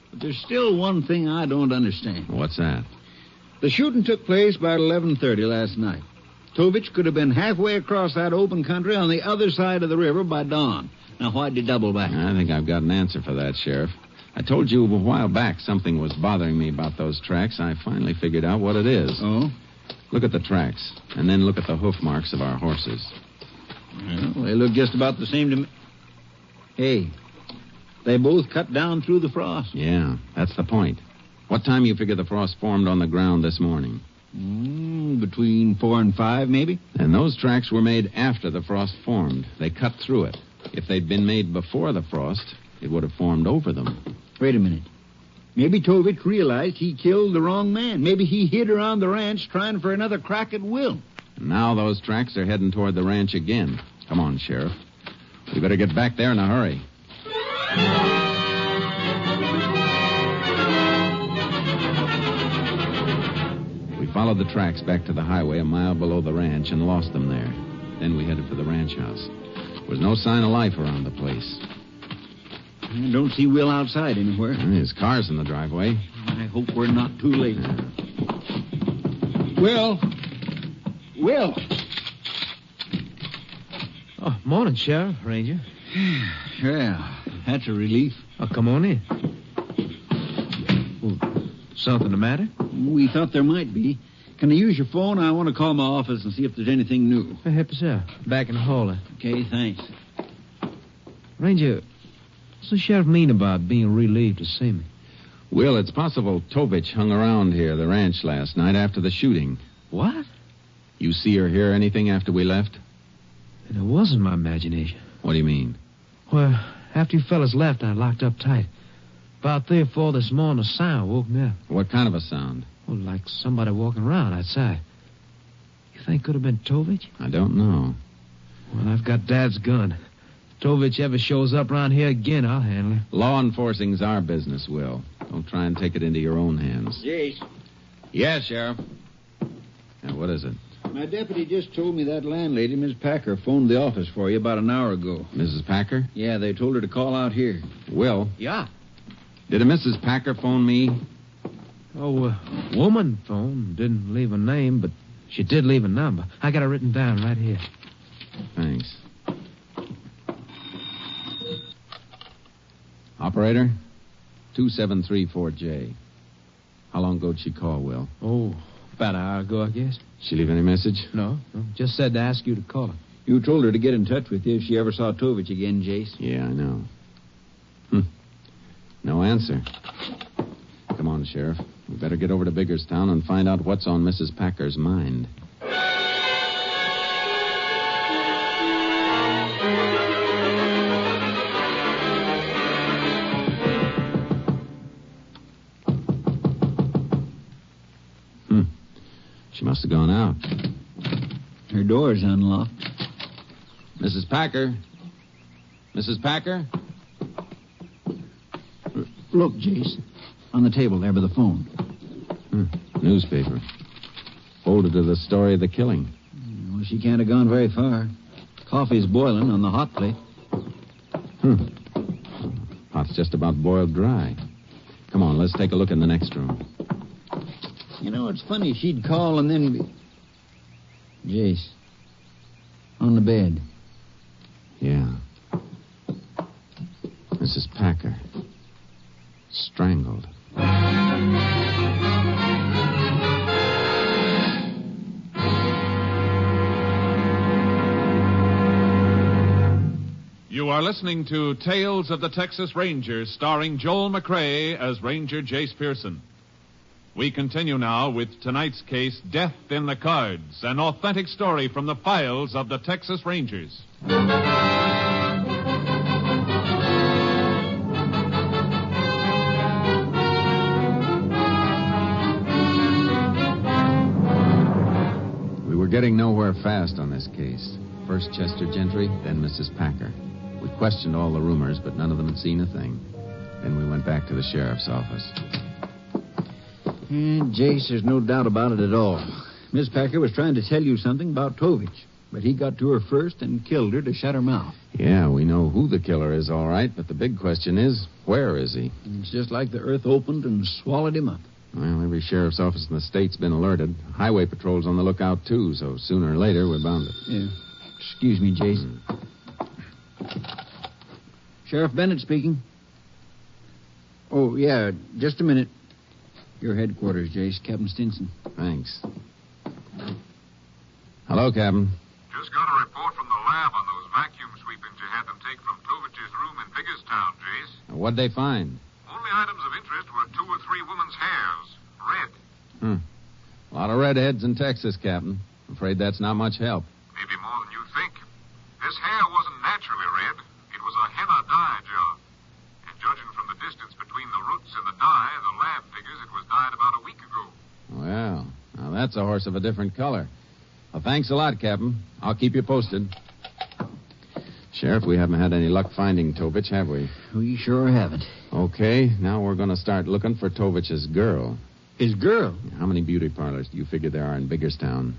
But there's still one thing I don't understand. What's that? The shooting took place about 11:30 last night. Tovich could have been halfway across that open country on the other side of the river by dawn. Now, why'd you double back? I think I've got an answer for that, Sheriff. I told you a while back something was bothering me about those tracks. I finally figured out what it is. Oh? Look at the tracks, and then look at the hoof marks of our horses. Well, they look just about the same to me. Hey, they both cut down through the frost. Yeah, that's the point. What time you figure the frost formed on the ground this morning? Between 4 and 5, maybe. And those tracks were made after the frost formed. They cut through it. If they'd been made before the frost, it would have formed over them. Wait a minute. Maybe Tovich realized he killed the wrong man. Maybe he hid around the ranch trying for another crack at Will. And now those tracks are heading toward the ranch again. Come on, Sheriff. We better get back there in a hurry. We followed the tracks back to the highway a mile below the ranch and lost them there. Then we headed for the ranch house. There was no sign of life around the place. I don't see Will outside anywhere. His car's in the driveway. I hope we're not too late. Will! Oh, morning, Sheriff, Ranger. Yeah, that's a relief. Oh, come on in. Well, something the matter? We thought there might be. Can I use your phone? I want to call my office and see if there's anything new. Help yourself. Back in the hall. Okay, thanks. Ranger, what's the sheriff mean about being relieved to see me? Will, it's possible Tovich hung around here, the ranch, last night after the shooting. What? You see or hear anything after we left? It wasn't my imagination. What do you mean? Well, after you fellas left, I locked up tight. About 3 or 4 this morning, a sound woke me up. What kind of a sound? Well, like somebody walking around outside. You think could have been Tovich? I don't know. Well, I've got Dad's gun. If Tovich ever shows up around here again, I'll handle him. Law enforcing's our business, Will. Don't try and take it into your own hands. Jace. Yes, Sheriff. Now, what is it? My deputy just told me that landlady, Miss Packer, phoned the office for you about an hour ago. Mrs. Packer? Yeah, they told her to call out here. Will? Yeah. Did a Mrs. Packer phone me? Oh, woman phone. Didn't leave a name, but she did leave a number. I got it written down right here. Thanks. Operator? 2734J. How long ago did she call, Will? Oh, about an hour ago, I guess. She leave any message? No. Just said to ask you to call her. You told her to get in touch with you if she ever saw Tovich again, Jace. Yeah, I know. No answer. Come on, Sheriff. We better get over to Biggerstown and find out what's on Mrs. Packer's mind. She must have gone out. Her door's unlocked. Mrs. Packer? Mrs. Packer? Look, Jace. On the table there by the phone. Newspaper. Folded to the story of the killing. Well, she can't have gone very far. Coffee's boiling on the hot plate. Pot's just about boiled dry. Come on, let's take a look in the next room. You know, it's funny. She'd call and then be... Jace. On the bed. Yeah. Mrs. Packer. Strangled. You are listening to Tales of the Texas Rangers, starring Joel McCrae as Ranger Jace Pearson. We continue now with tonight's case, Death in the Cards, an authentic story from the files of the Texas Rangers. We were getting nowhere fast on this case. First Chester Gentry, then Mrs. Packer. We questioned all the roomers, but none of them had seen a thing. Then we went back to the sheriff's office. Jace, there's no doubt about it at all. Miss Packer was trying to tell you something about Tovich, but he got to her first and killed her to shut her mouth. Yeah, we know who the killer is, all right, but the big question is, where is he? It's just like the earth opened and swallowed him up. Well, every sheriff's office in the state's been alerted. Highway patrol's on the lookout, too, so sooner or later we're bound to... Yeah. Excuse me, Jace. Sheriff Bennett speaking. Oh, yeah, just a minute. Your headquarters, Jace. Captain Stinson. Thanks. Hello, Captain. Just got a report from the lab on those vacuum sweepings you had them take from Tovich's room in Biggerstown, Jace. What'd they find? Only items of interest were 2 or 3 women's hairs. Red. A lot of redheads in Texas, Captain. I'm afraid that's not much help. Maybe more than you think. This hair wasn't naturally red. It was a henna dye job. And judging from the distance between the roots and the dye, the lab figures it was dyed about a week ago. Well, now that's a horse of a different color. Well, thanks a lot, Captain. I'll keep you posted. Sheriff, we haven't had any luck finding Tovich, have we? We sure haven't. Okay, now we're going to start looking for Tovich's girl. His girl? How many beauty parlors do you figure there are in Biggerstown?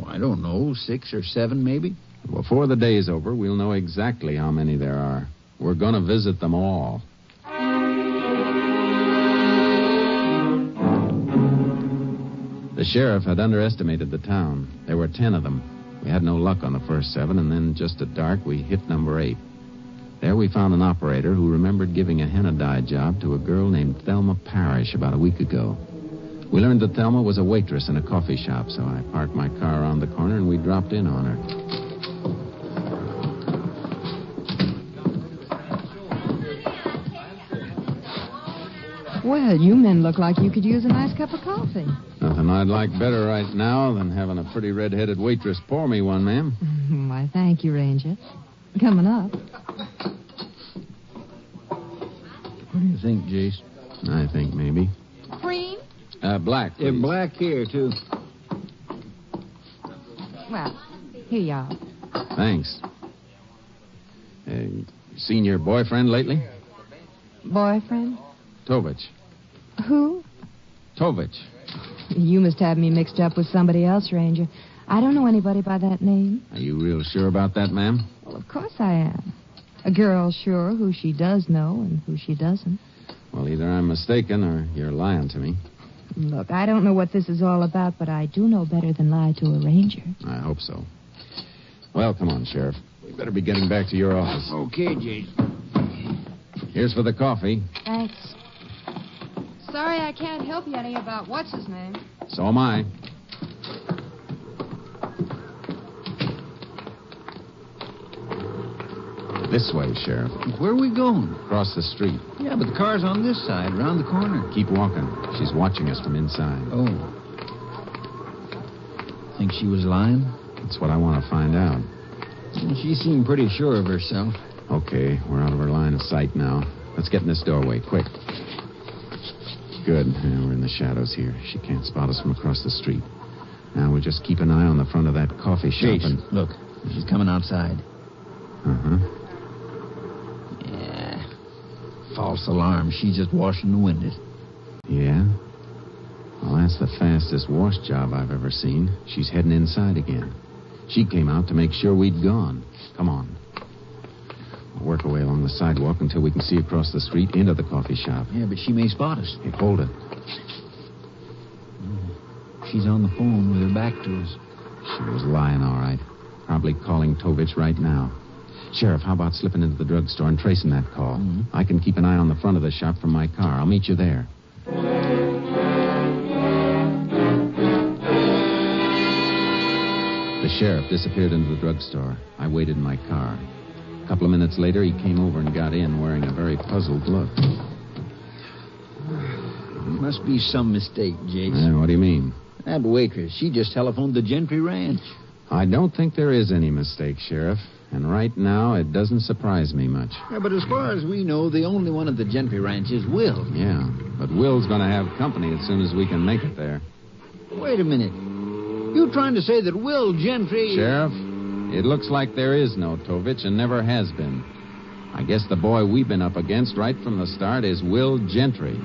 I don't know, 6 or 7 maybe. Before the day's over, we'll know exactly how many there are. We're going to visit them all. The sheriff had underestimated the town. There were 10 of them. We had no luck on the first 7, and then just at dark, we hit number 8. There we found an operator who remembered giving a henna dye job to a girl named Thelma Parrish about a week ago. We learned that Thelma was a waitress in a coffee shop, so I parked my car around the corner and we dropped in on her. Well, you men look like you could use a nice cup of coffee. Nothing I'd like better right now than having a pretty red-headed waitress pour me one, ma'am. Why, thank you, Ranger. Coming up. What do you think, Jace? I think maybe. Cream? Black, please. Yeah, black here, too. Well, here you are. Thanks. Seen your boyfriend lately? Boyfriend? Tovich. Who? Tovich. You must have me mixed up with somebody else, Ranger. I don't know anybody by that name. Are you real sure about that, ma'am? Well, of course I am. A girl's sure who she does know and who she doesn't. Well, either I'm mistaken or you're lying to me. Look, I don't know what this is all about, but I do know better than lie to a ranger. I hope so. Well, come on, Sheriff. We better be getting back to your office. Okay, Jace. Here's for the coffee. Thanks. Sorry I can't help you any about what's his name. So am I. This way, Sheriff. Where are we going? Across the street. Yeah, but the car's on this side, around the corner. Keep walking. She's watching us from inside. Oh. Think she was lying? That's what I want to find out. She seemed pretty sure of herself. Okay, we're out of her line of sight now. Let's get in this doorway, quick. Good. Yeah, we're in the shadows here. She can't spot us from across the street. Now we'll just keep an eye on the front of that coffee shop. Jace, look. She's coming outside. Uh-huh. Yeah. False alarm. She's just washing the windows. Yeah? Well, that's the fastest wash job I've ever seen. She's heading inside again. She came out to make sure we'd gone. Come on. We'll work our way along the sidewalk until we can see across the street into the coffee shop. Yeah, but she may spot us. Hey, hold it. She's on the phone with her back to us. She was lying, all right. Probably calling Tovich right now. Sheriff, how about slipping into the drugstore and tracing that call? Mm-hmm. I can keep an eye on the front of the shop from my car. I'll meet you there. The sheriff disappeared into the drugstore. I waited in my car. A couple of minutes later, he came over and got in wearing a very puzzled look. Must be some mistake, Jace. What do you mean? That waitress, she just telephoned the Gentry Ranch. I don't think there is any mistake, Sheriff. And right now, it doesn't surprise me much. Yeah, but as far as we know, the only one at the Gentry Ranch is Will. Yeah, but Will's going to have company as soon as we can make it there. Wait a minute. You trying to say that Will Gentry... Sheriff, it looks like there is no Tovich and never has been. I guess the boy we've been up against right from the start is Will Gentry.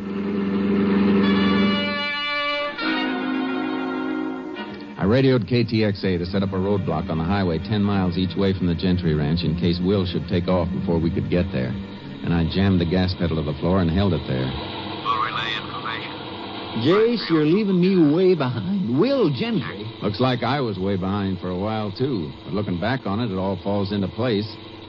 I radioed KTXA to set up a roadblock on the highway 10 miles each way from the Gentry Ranch in case Will should take off before we could get there. And I jammed the gas pedal to the floor and held it there. We'll relay information. Jace, you're leaving me way behind. Will Gentry? Looks like I was way behind for a while, too. But looking back on it, it all falls into place.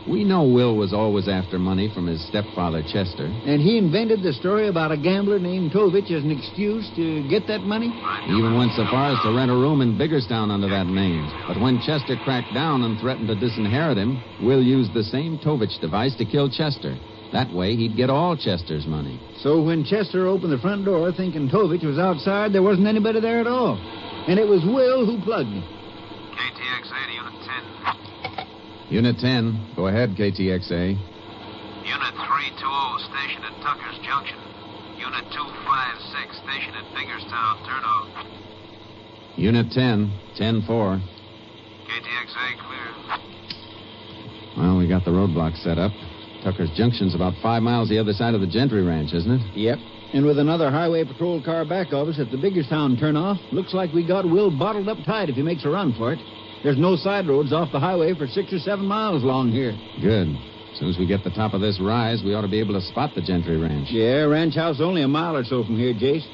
We know Will was always after money from his stepfather, Chester. And he invented the story about a gambler named Tovich as an excuse to get that money? He even went so far as to rent a room in Biggerstown under that name. But when Chester cracked down and threatened to disinherit him, Will used the same Tovich device to kill Chester. That way, he'd get all Chester's money. So when Chester opened the front door thinking Tovich was outside, there wasn't anybody there at all. And it was Will who plugged him. KTXA to Unit 10. Unit 10. Go ahead, KTXA. Unit 320, station at Tucker's Junction. Unit 256, station at Biggerstown, turn off. Unit 10, 10-4. KTXA clear. Well, we got the roadblock set up. Tucker's Junction's about 5 miles the other side of the Gentry Ranch, isn't it? Yep. And with another highway patrol car back of us at the Biggerstown turnoff, looks like we got Will bottled up tight if he makes a run for it. There's no side roads off the highway for 6 or 7 miles along here. Good. As soon as we get the top of this rise, we ought to be able to spot the Gentry Ranch. Yeah, ranch house only a mile or so from here, Jace.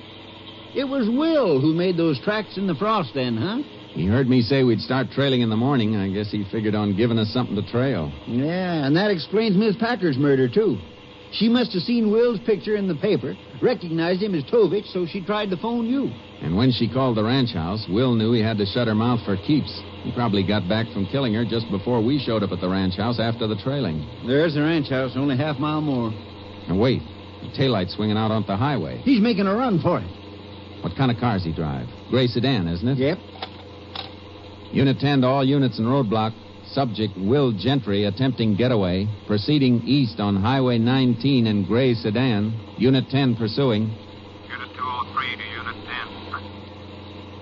It was Will who made those tracks in the frost then, huh? He heard me say we'd start trailing in the morning. I guess he figured on giving us something to trail. Yeah, and that explains Miss Packer's murder, too. She must have seen Will's picture in the paper, recognized him as Tovich, so she tried to phone you. And when she called the ranch house, Will knew he had to shut her mouth for keeps. He probably got back from killing her just before we showed up at the ranch house after the trailing. There's the ranch house, only half mile more. Now, wait. The taillight's swinging out onto the highway. He's making a run for it. What kind of cars he drive? Gray sedan, isn't it? Yep. Unit 10 to all units in roadblock. Subject Will Gentry attempting getaway. Proceeding east on Highway 19 in gray sedan. Unit 10 pursuing. Unit 203 to Unit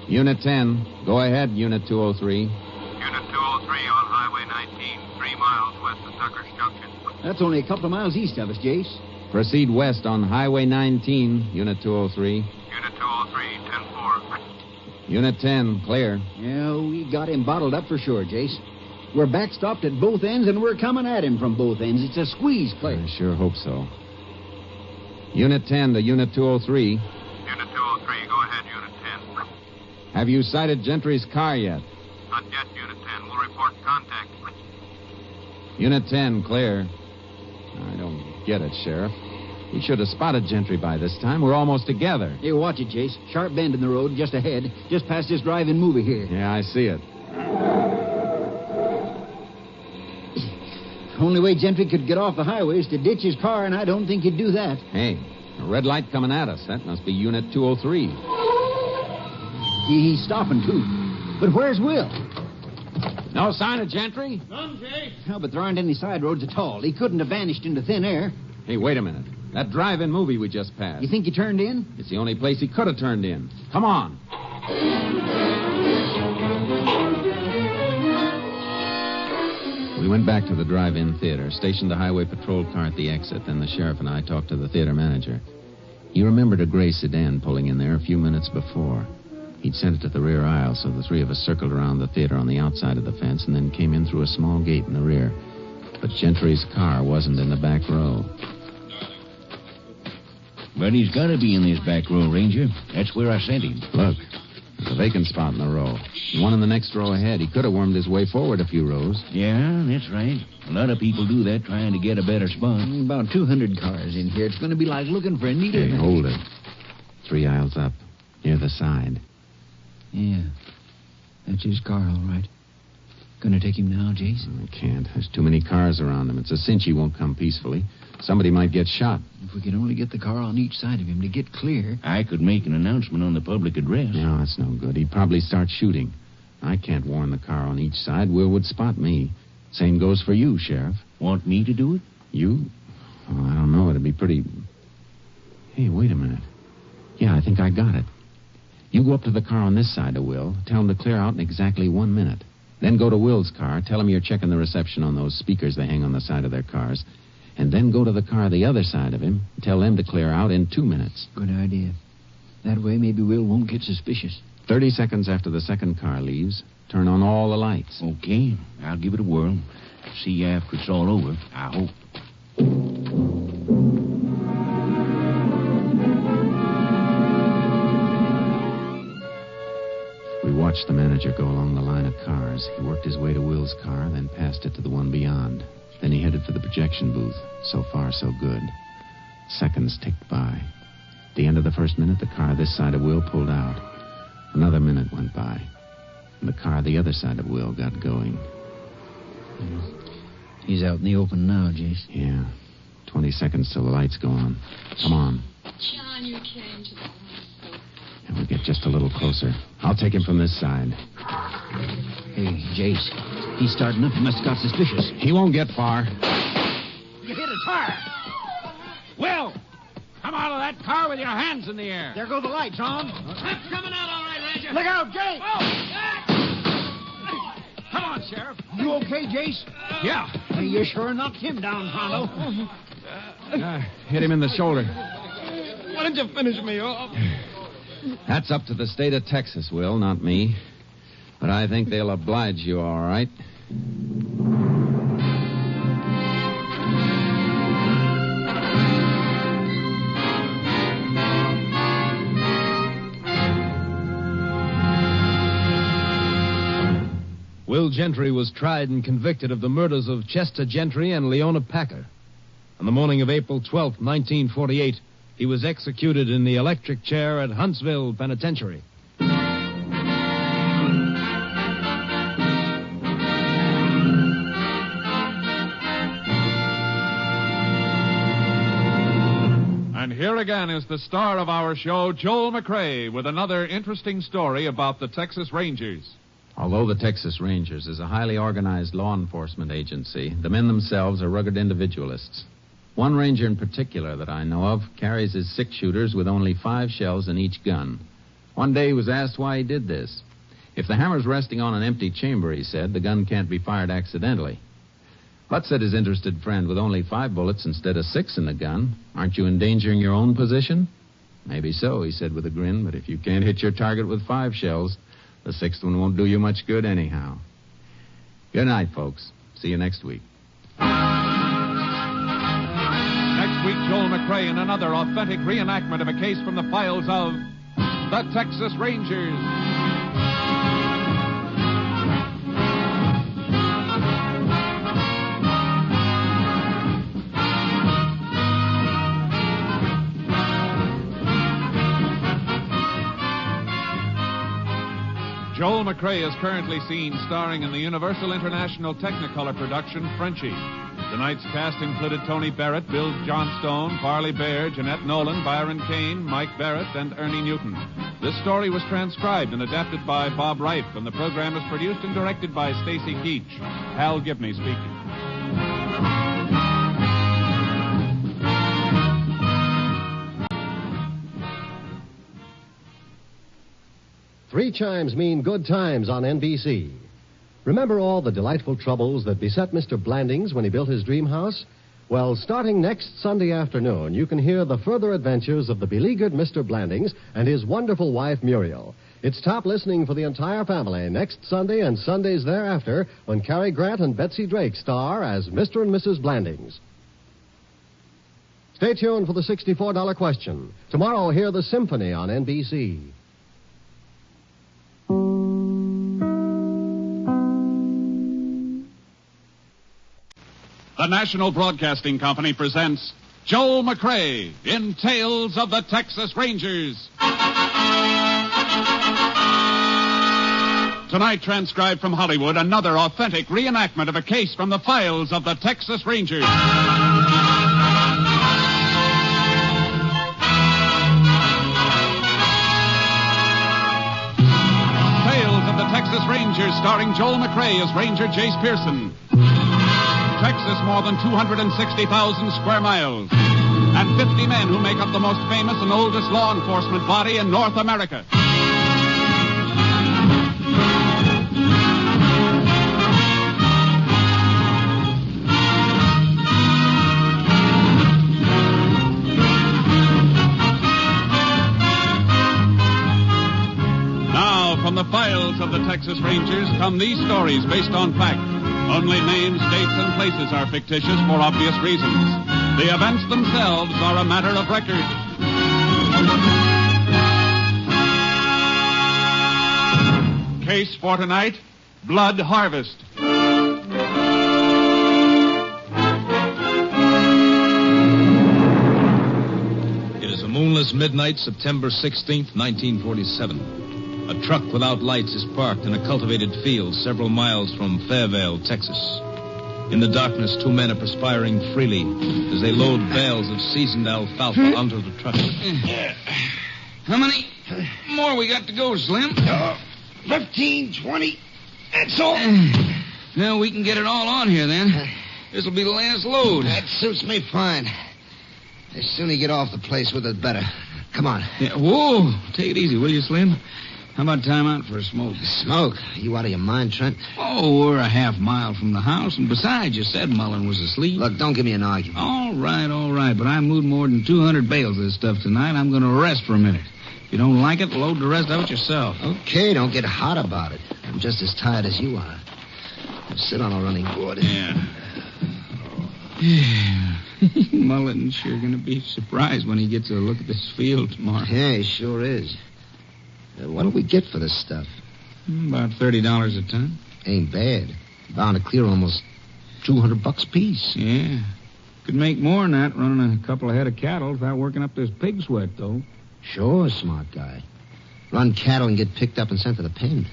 10. Unit 10. Go ahead, Unit 203. Unit 203 on Highway 19, 3 miles west of Tucker's Junction. That's only a couple of miles east of us, Jace. Proceed west on Highway 19, Unit 203. Unit 203, 10-4. Unit 10, clear. Yeah, we got him bottled up for sure, Jace. We're backstopped at both ends, and we're coming at him from both ends. It's a squeeze play. I sure hope so. Unit 10 to Unit 203. Unit 203, go ahead, Unit 10. Have you sighted Gentry's car yet? Not yet, Unit 10. We'll report contact. Unit 10, clear. I don't get it, Sheriff. We should have spotted Gentry by this time. We're almost together. Hey, watch it, Jace. Sharp bend in the road just ahead, just past this drive-in movie here. Yeah, I see it. Only way Gentry could get off the highway is to ditch his car, and I don't think he'd do that. Hey, a red light coming at us. That must be Unit 203. He's stopping, too. But where's Will? No sign of Gentry? None, Jay. No, but there aren't any side roads at all. He couldn't have vanished into thin air. Hey, wait a minute. That drive-in movie we just passed. You think he turned in? It's the only place he could have turned in. Come on. We went back to the drive-in theater, stationed the highway patrol car at the exit, then the sheriff and I talked to the theater manager. He remembered a gray sedan pulling in there a few minutes before. He'd sent it to the rear aisle, so the three of us circled around the theater on the outside of the fence and then came in through a small gate in the rear. But Gentry's car wasn't in the back row. But he's got to be in this back row, Ranger. That's where I sent him. Look, there's a vacant spot in the row. One in the next row ahead. He could have wormed his way forward a few rows. Yeah, that's right. A lot of people do that trying to get a better spot. About 200 cars in here. It's going to be like looking for a needle. Hey, hold it. 3 aisles up, near the side. Yeah, that's his car, all right. Gonna take him now, Jace? I can't. There's too many cars around him. It's a cinch he won't come peacefully. Somebody might get shot. If we could only get the car on each side of him to get clear. I could make an announcement on the public address. No, that's no good. He'd probably start shooting. I can't warn the car on each side. Will would spot me. Same goes for you, Sheriff. Want me to do it? You? Oh, I don't know. It'd be pretty... Hey, wait a minute. Yeah, I think I got it. You go up to the car on this side of Will. Tell him to clear out in exactly 1 minute. Then go to Will's car. Tell him you're checking the reception on those speakers they hang on the side of their cars. And then go to the car the other side of him. Tell them to clear out in 2 minutes. Good idea. That way maybe Will won't get suspicious. 30 seconds after the second car leaves, turn on all the lights. Okay. I'll give it a whirl. See you after it's all over, I hope. We watched the manager go along the line of cars. He worked his way to Will's car, then passed it to the one beyond. Then he headed for the projection booth. So far, so good. Seconds ticked by. At the end of the first minute, the car this side of Will pulled out. Another minute went by. And the car the other side of Will got going. He's out in the open now, Jace. Yeah. 20 seconds till the lights go on. Come on. John, you came to the And we'll get just a little closer. I'll take him from this side. Hey, Jace. He's starting up. He must have got suspicious. He won't get far. You hit a tire. Will, come out of that car with your hands in the air. There go the lights, on. That's coming out all right, Ranger. Look out, Jace! Come on, Sheriff. You okay, Jace? Yeah. Hey, you sure knocked him down, Pronto. Hit him in the shoulder. Why didn't you finish me off? That's up to the state of Texas, Will, not me. But I think they'll oblige you all right. Will Gentry was tried and convicted of the murders of Chester Gentry and Leona Packer. On the morning of April 12th, 1948, he was executed in the electric chair at Huntsville Penitentiary. And here again is the star of our show, Joel McCrea, with another interesting story about the Texas Rangers. Although the Texas Rangers is a highly organized law enforcement agency, the men themselves are rugged individualists. One ranger in particular that I know of carries his 6 shooters with only 5 shells in each gun. One day he was asked why he did this. If the hammer's resting on an empty chamber, he said, the gun can't be fired accidentally. But, said his interested friend, with only 5 bullets instead of 6 in the gun, aren't you endangering your own position? Maybe so, he said with a grin, but if you can't hit your target with 5 shells, the 6th one won't do you much good anyhow. Good night, folks. See you next week. Next week, Joel McCrea in another authentic reenactment of a case from the files of the Texas Rangers. Joel McCrea is currently seen starring in the Universal International Technicolor production Frenchie. Tonight's cast included Tony Barrett, Bill Johnstone, Farley Baird, Jeanette Nolan, Byron Kane, Mike Barrett, and Ernie Newton. This story was transcribed and adapted by Bob Reif, and the program is produced and directed by Stacy Keach. Hal Gibney speaking. 3 chimes mean good times on NBC. Remember all the delightful troubles that beset Mr. Blandings when he built his dream house? Well, starting next Sunday afternoon, you can hear the further adventures of the beleaguered Mr. Blandings and his wonderful wife, Muriel. It's top listening for the entire family next Sunday and Sundays thereafter when Cary Grant and Betsy Drake star as Mr. and Mrs. Blandings. Stay tuned for the $64 question. Tomorrow, hear the symphony on NBC. The National Broadcasting Company presents Joel McCrea in Tales of the Texas Rangers. Tonight, transcribed from Hollywood, another authentic reenactment of a case from the files of the Texas Rangers. Tales of the Texas Rangers, starring Joel McRae as Ranger Jace Pearson. Texas, more than 260,000 square miles. And 50 men who make up the most famous and oldest law enforcement body in North America. Now, from the files of the Texas Rangers come these stories based on fact. Only names, dates, and places are fictitious for obvious reasons. The events themselves are a matter of record. Case for tonight, Blood Harvest. It is a moonless midnight, September 16th, 1947. A truck without lights is parked in a cultivated field several miles from Fairvale, Texas. In the darkness, two men are perspiring freely as they load bales of seasoned alfalfa onto the truck. How many more we got to go, Slim? 15, 20. That's all. Well, we can get it all on here, then. This'll be the last load. That suits me fine. The sooner you get off the place with it, better. Come on. Yeah, whoa. Take it easy, will you, Slim? How about time out for a smoke? Smoke? You out of your mind, Trent? Oh, we're a half mile from the house, and besides, you said Mullen was asleep. Look, don't give me an argument. All right, but I moved more than 200 bales of this stuff tonight. I'm going to rest for a minute. If you don't like it, load the rest of it yourself. Okay, don't get hot about it. I'm just as tired as you are. Sit on a running board. Yeah. Mullen's sure going to be surprised when he gets a look at this field tomorrow. Yeah, he sure is. What do we get for this stuff? About $30 a ton. Ain't bad. Bound to clear almost $200 a piece. Yeah. Could make more than that running a couple of head of cattle without working up this pig sweat, though. Sure, smart guy. Run cattle and get picked up and sent to the pen.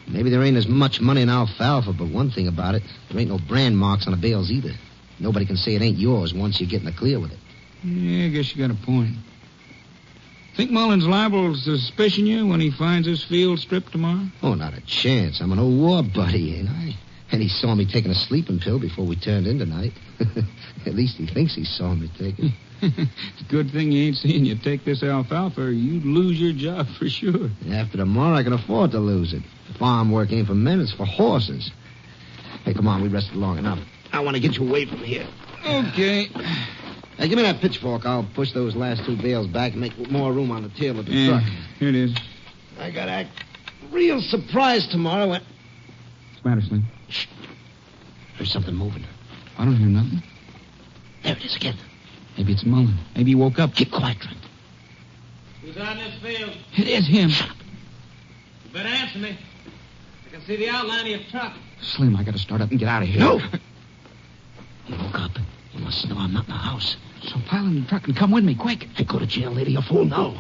Maybe there ain't as much money in alfalfa, but one thing about it, there ain't no brand marks on the bales either. Nobody can say it ain't yours once you get in the clear with it. Yeah, I guess you got a point. Think Mullen's liable to suspicion you when he finds this field stripped tomorrow? Oh, not a chance. I'm an old war buddy, ain't I? And he saw me taking a sleeping pill before we turned in tonight. At least he thinks he saw me take it. It's a good thing he ain't seen you take this alfalfa, or you'd lose your job for sure. After tomorrow, I can afford to lose it. Farm work ain't for men, it's for horses. Hey, come on, we rested long enough. I want to get you away from here. Okay. Hey, give me that pitchfork. I'll push those last two bales back and make more room on the tail of the truck. Here it is. I got to act real surprised tomorrow when... What's the matter, Slim? Shh. There's something moving. I don't hear nothing. There it is again. Maybe it's Mullen. Maybe he woke up. Keep quiet, Trent. Who's on this field? It is him. Shut up. You better answer me. I can see the outline of your truck. Slim, I got to start up and get out of here. No. You woke up. You must know I'm not in the house. So pile in the truck and come with me, quick. Hey, go to jail, lady. You're fool. No.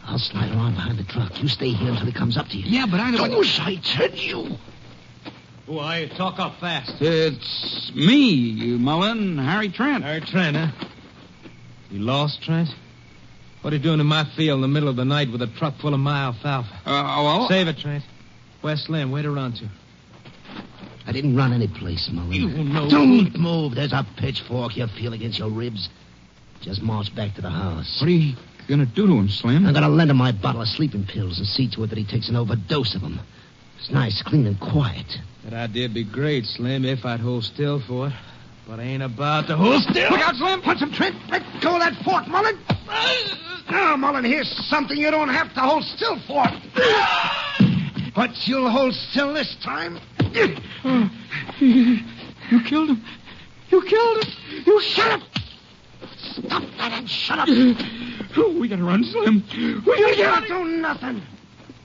I'll slide around behind the truck. You stay here until he comes up to you. Yeah, but I don't... I tell you. Who are you? Talk up fast. It's me, Mullen, Harry Trent. Harry Trent, huh? You lost, Trent? What are you doing in my field in the middle of the night with a truck full of my alfalfa? Well... Save it, Trent. Where's Slim? Where'd he run to? I didn't run any place, Mullen. You know... Don't move. There's a pitchfork you feel against your ribs. Just march back to the house. What are you going to do to him, Slim? I'm going to lend him my bottle of sleeping pills and see to it that he takes an overdose of them. It's nice, clean, and quiet. That idea'd be great, Slim, if I'd hold still for it. But I ain't about to hold still. Look out, Slim. Punch him, Trent. Let go of that fork, Mullen. Now, Mullen, here's something you don't have to hold still for. But you'll hold still this time. You killed him. You killed him. You shut up. Stop that and shut up. We gotta run, Slim. We gotta get out. Do nothing.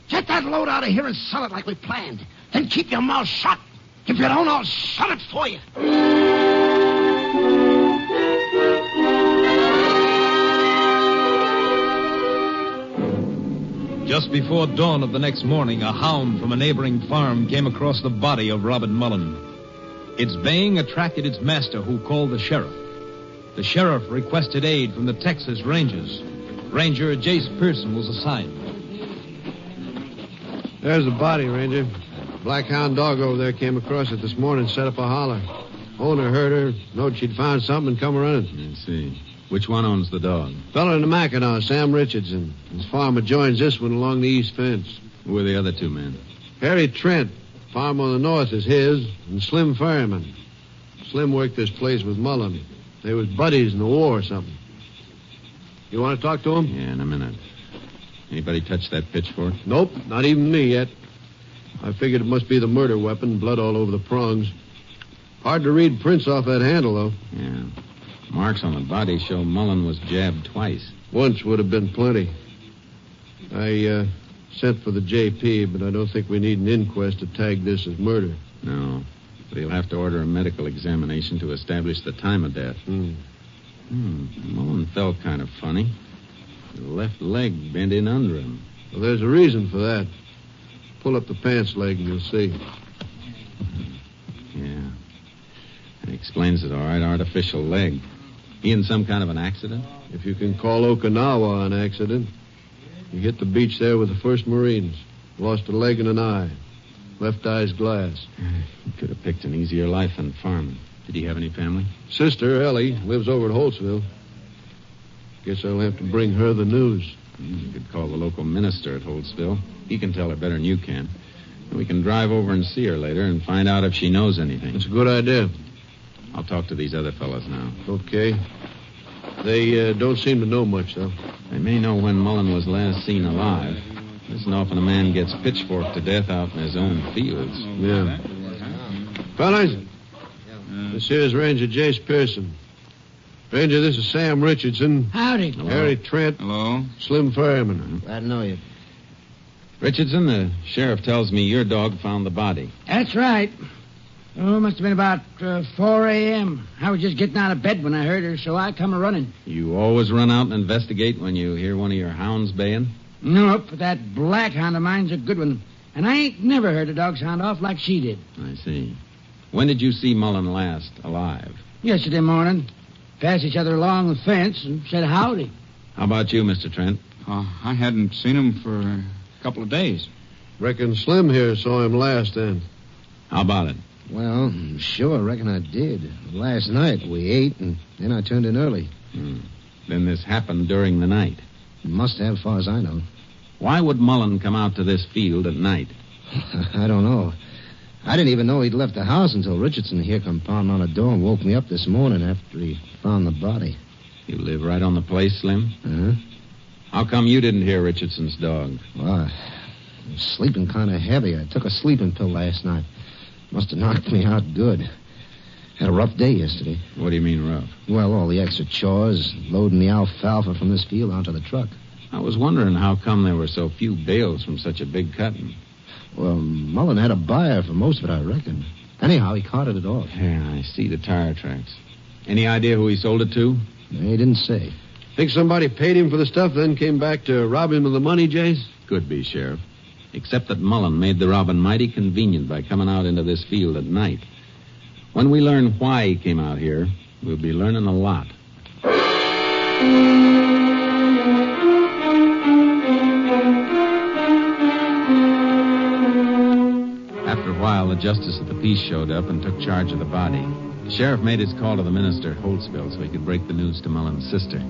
Get that load out of here and sell it like we planned. Then keep your mouth shut. If you don't, I'll shut it for you. Just before dawn of the next morning, a hound from a neighboring farm came across the body of Robin Mullen. Its baying attracted its master, who called the sheriff. The sheriff requested aid from the Texas Rangers. Ranger Jace Pearson was assigned. There's the body, Ranger. Black hound dog over there came across it this morning, set up a holler. Owner heard her, knowed she'd found something, and come running. I see. Which one owns the dog? Fella in the Mackinac, Sam Richardson. His farm adjoins this one along the east fence. Who are the other two men? Harry Trent. Farm on the north is his, and Slim Ferryman. Slim worked this place with Mullen. They was buddies in the war or something. You want to talk to him? Yeah, in a minute. Anybody touch that pitchfork? Nope, not even me yet. I figured it must be the murder weapon, blood all over the prongs. Hard to read prints off that handle, though. Yeah. Marks on the body show Mullen was jabbed twice. Once would have been plenty. I sent for the JP, but I don't think we need an inquest to tag this as murder. No. But he'll have to order a medical examination to establish the time of death. Mullen felt kind of funny. The left leg bent in under him. Well, there's a reason for that. Pull up the pants leg and you'll see. Yeah. That explains it, all right. Artificial leg. He in some kind of an accident? If you can call Okinawa an accident. He hit the beach there with the 1st Marines. Lost a leg and an eye. Left eye's glass. He could have picked an easier life than farming. Did he have any family? Sister, Ellie, lives over at Holtzville. Guess I'll have to bring her the news. You could call the local minister at Holtzville. He can tell her better than you can. We can drive over and see her later and find out if she knows anything. That's a good idea. I'll talk to these other fellas now. Okay. They don't seem to know much, though. They may know when Mullen was last seen alive. Isn't often a man gets pitchforked to death out in his own fields. Yeah. Fellas, this here's Ranger Jace Pearson. Ranger, this is Sam Richardson. Howdy. Hello. Harry Trent. Hello. Slim Ferryman. Glad to know you. Richardson, the sheriff tells me your dog found the body. That's right. Oh, must have been about 4 a.m. I was just getting out of bed when I heard her, so I come a-running. You always run out and investigate when you hear one of your hounds baying? Nope, but that black hound of mine's a good one. And I ain't never heard a dog sound off like she did. I see. When did you see Mullen last alive? Yesterday morning. Passed each other along the fence and said howdy. How about you, Mr. Trent? I hadn't seen him for a couple of days. Reckon Slim here saw him last then. How about it? Well, sure, I reckon I did. Last night we ate, and then I turned in early. Then this happened during the night? Must have, as far as I know. Why would Mullen come out to this field at night? I don't know. I didn't even know he'd left the house until Richardson here come pounding on the door and woke me up this morning after he found the body. You live right on the place, Slim? Uh-huh. How come you didn't hear Richardson's dog? Well, I was sleeping kind of heavy. I took a sleeping pill last night. Must have knocked me out good. Had a rough day yesterday. What do you mean rough? Well, all the extra chores, loading the alfalfa from this field onto the truck. I was wondering how come there were so few bales from such a big cutting. Well, Mullen had a buyer for most of it, I reckon. Anyhow, he carted it off. Yeah, I see the tire tracks. Any idea who he sold it to? He didn't say. Think somebody paid him for the stuff, then came back to rob him of the money, Jace? Could be, Sheriff. Except that Mullen made the robbing mighty convenient by coming out into this field at night. When we learn why he came out here, we'll be learning a lot. After a while, the justice of the peace showed up and took charge of the body. The sheriff made his call to the minister at Holtzville so he could break the news to Mullen's sister.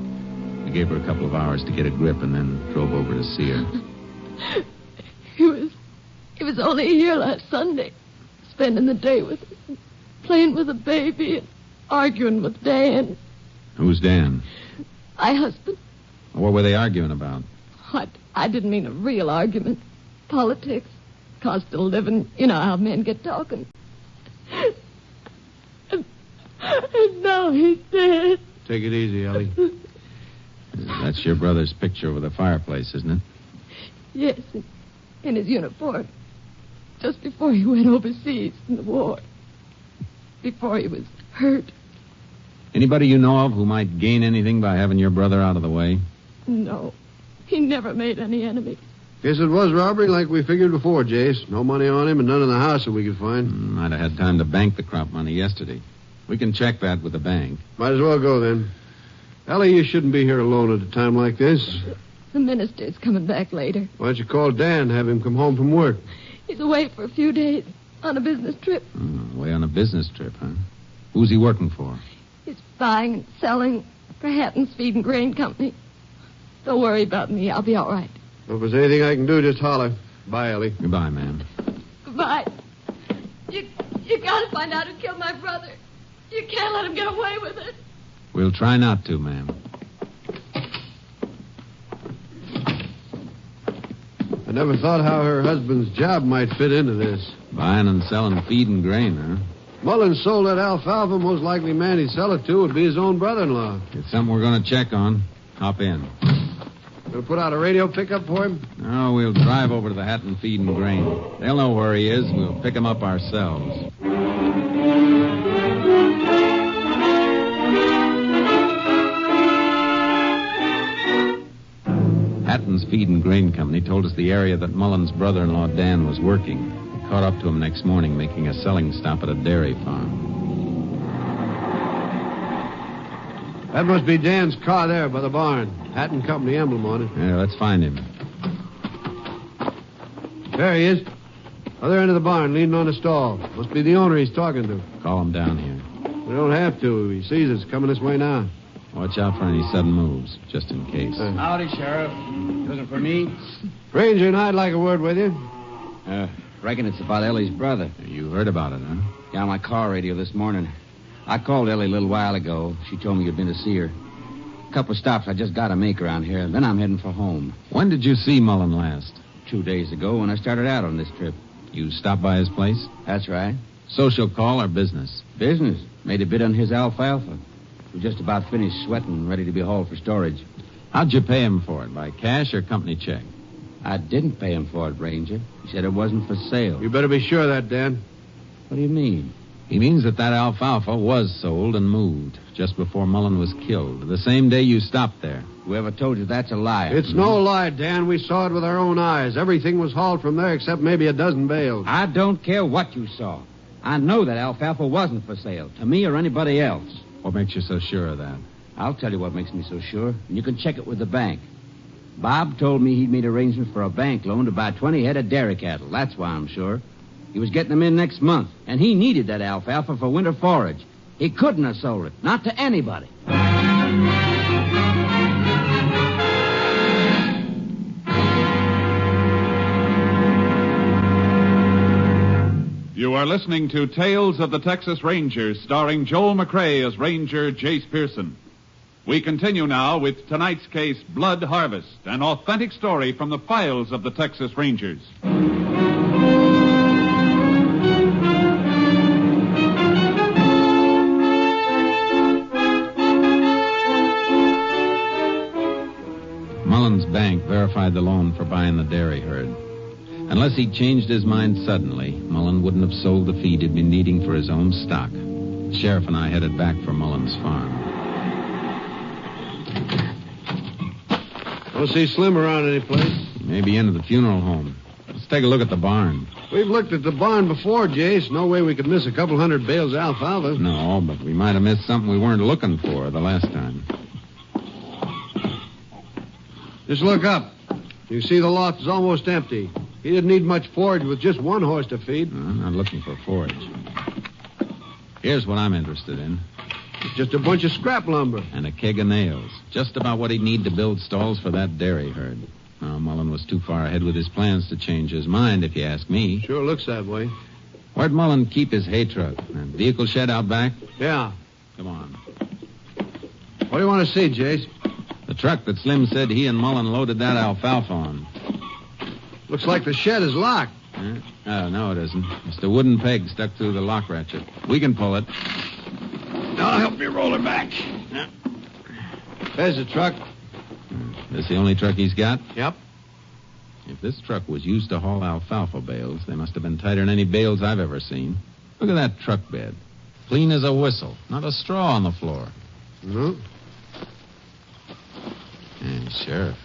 We gave her a couple of hours to get a grip and then drove over to see her. He was only here last Sunday, spending the day with us, playing with the baby and arguing with Dan. Who's Dan? My husband. What were they arguing about? I didn't mean a real argument. Politics. Cost of living. You know how men get talking. And now he's dead. Take it easy, Ellie. That's your brother's picture over the fireplace, isn't it? Yes, in his uniform. Just before he went overseas in the war. Before he was hurt. Anybody you know of who might gain anything by having your brother out of the way? No. He never made any enemies. Guess it was robbery like we figured before, Jace. No money on him and none in the house that we could find. Might have had time to bank the crop money yesterday. We can check that with the bank. Might as well go then. Ellie, you shouldn't be here alone at a time like this. The minister's coming back later. Why don't you call Dan and have him come home from work? He's away for a few days on a business trip. Away on a business trip, huh? Who's he working for? He's buying and selling for Hatton's Feed and Grain Company. Don't worry about me. I'll be all right. Well, if there's anything I can do, just holler. Bye, Ellie. Goodbye, ma'am. Goodbye. You gotta find out who killed my brother. You can't let him get away with it. We'll try not to, ma'am. I never thought how her husband's job might fit into this. Buying and selling feed and grain, huh? Mullins sold that alfalfa. Most likely man he'd sell it to would be his own brother-in-law. It's something we're going to check on. Hop in. Gonna put out a radio pickup for him? No, we'll drive over to the Hatton Feed and Grain. They'll know where he is. We'll pick him up ourselves. Hatton's Feed and Grain Company told us the area that Mullen's brother-in-law Dan was working. We caught up to him next morning making a selling stop at a dairy farm. That must be Dan's car there by the barn. Hatton Company emblem on it. Yeah, let's find him. There he is. Other end of the barn, leaning on a stall. Must be the owner he's talking to. Call him down here. We don't have to. He sees us coming this way now. Watch out for any sudden moves, just in case. Howdy, Sheriff. Looking for me? Ranger and I'd like a word with you. Reckon it's about Ellie's brother. You heard about it, huh? Yeah, on my car radio this morning. I called Ellie a little while ago. She told me you'd been to see her. A couple of stops I just got to make around here, then I'm heading for home. When did you see Mullen last? 2 days ago when I started out on this trip. You stopped by his place? That's right. Social call or business? Business. Made a bid on his alfalfa. We're just about finished sweating, ready to be hauled for storage. How'd you pay him for it? By cash or company check? I didn't pay him for it, Ranger. He said it wasn't for sale. You better be sure of that, Dan. What do you mean? He means that alfalfa was sold and moved just before Mullen was killed, the same day you stopped there. Whoever told you that's a liar. It's no lie, Dan. We saw it with our own eyes. Everything was hauled from there except maybe a dozen bales. I don't care what you saw. I know that alfalfa wasn't for sale, to me or anybody else. What makes you so sure of that? I'll tell you what makes me so sure, and you can check it with the bank. Bob told me he'd made arrangements for a bank loan to buy 20 head of dairy cattle. That's why I'm sure. He was getting them in next month, and he needed that alfalfa for winter forage. He couldn't have sold it, not to anybody. You are listening to Tales of the Texas Rangers, starring Joel McCrea as Ranger Jace Pearson. We continue now with tonight's case, Blood Harvest, an authentic story from the files of the Texas Rangers. Mullen's bank verified the loan for buying the dairy herd. Unless he'd changed his mind suddenly, Mullen wouldn't have sold the feed he'd been needing for his own stock. The sheriff and I headed back for Mullen's farm. Don't see Slim around any place. Maybe into the funeral home. Let's take a look at the barn. We've looked at the barn before, Jace. No way we could miss a couple hundred bales of alfalfa. No, but we might have missed something we weren't looking for the last time. Just look up. You see the loft is almost empty. He didn't need much forage with just one horse to feed. I'm not looking for forage. Here's what I'm interested in. It's just a bunch of scrap lumber. And a keg of nails. Just about what he'd need to build stalls for that dairy herd. Now, Mullen was too far ahead with his plans to change his mind, if you ask me. Sure looks that way. Where'd Mullen keep his hay truck? A vehicle shed out back? Yeah. Come on. What do you want to see, Jace? The truck that Slim said he and Mullen loaded that alfalfa on. Looks like the shed is locked. Oh, no, it isn't. It's the wooden peg stuck through the lock ratchet. We can pull it. I'll help you roll it back. There's the truck. This the only truck he's got? Yep. If this truck was used to haul alfalfa bales, they must have been tighter than any bales I've ever seen. Look at that truck bed. Clean as a whistle. Not a straw on the floor. No. And Sheriff,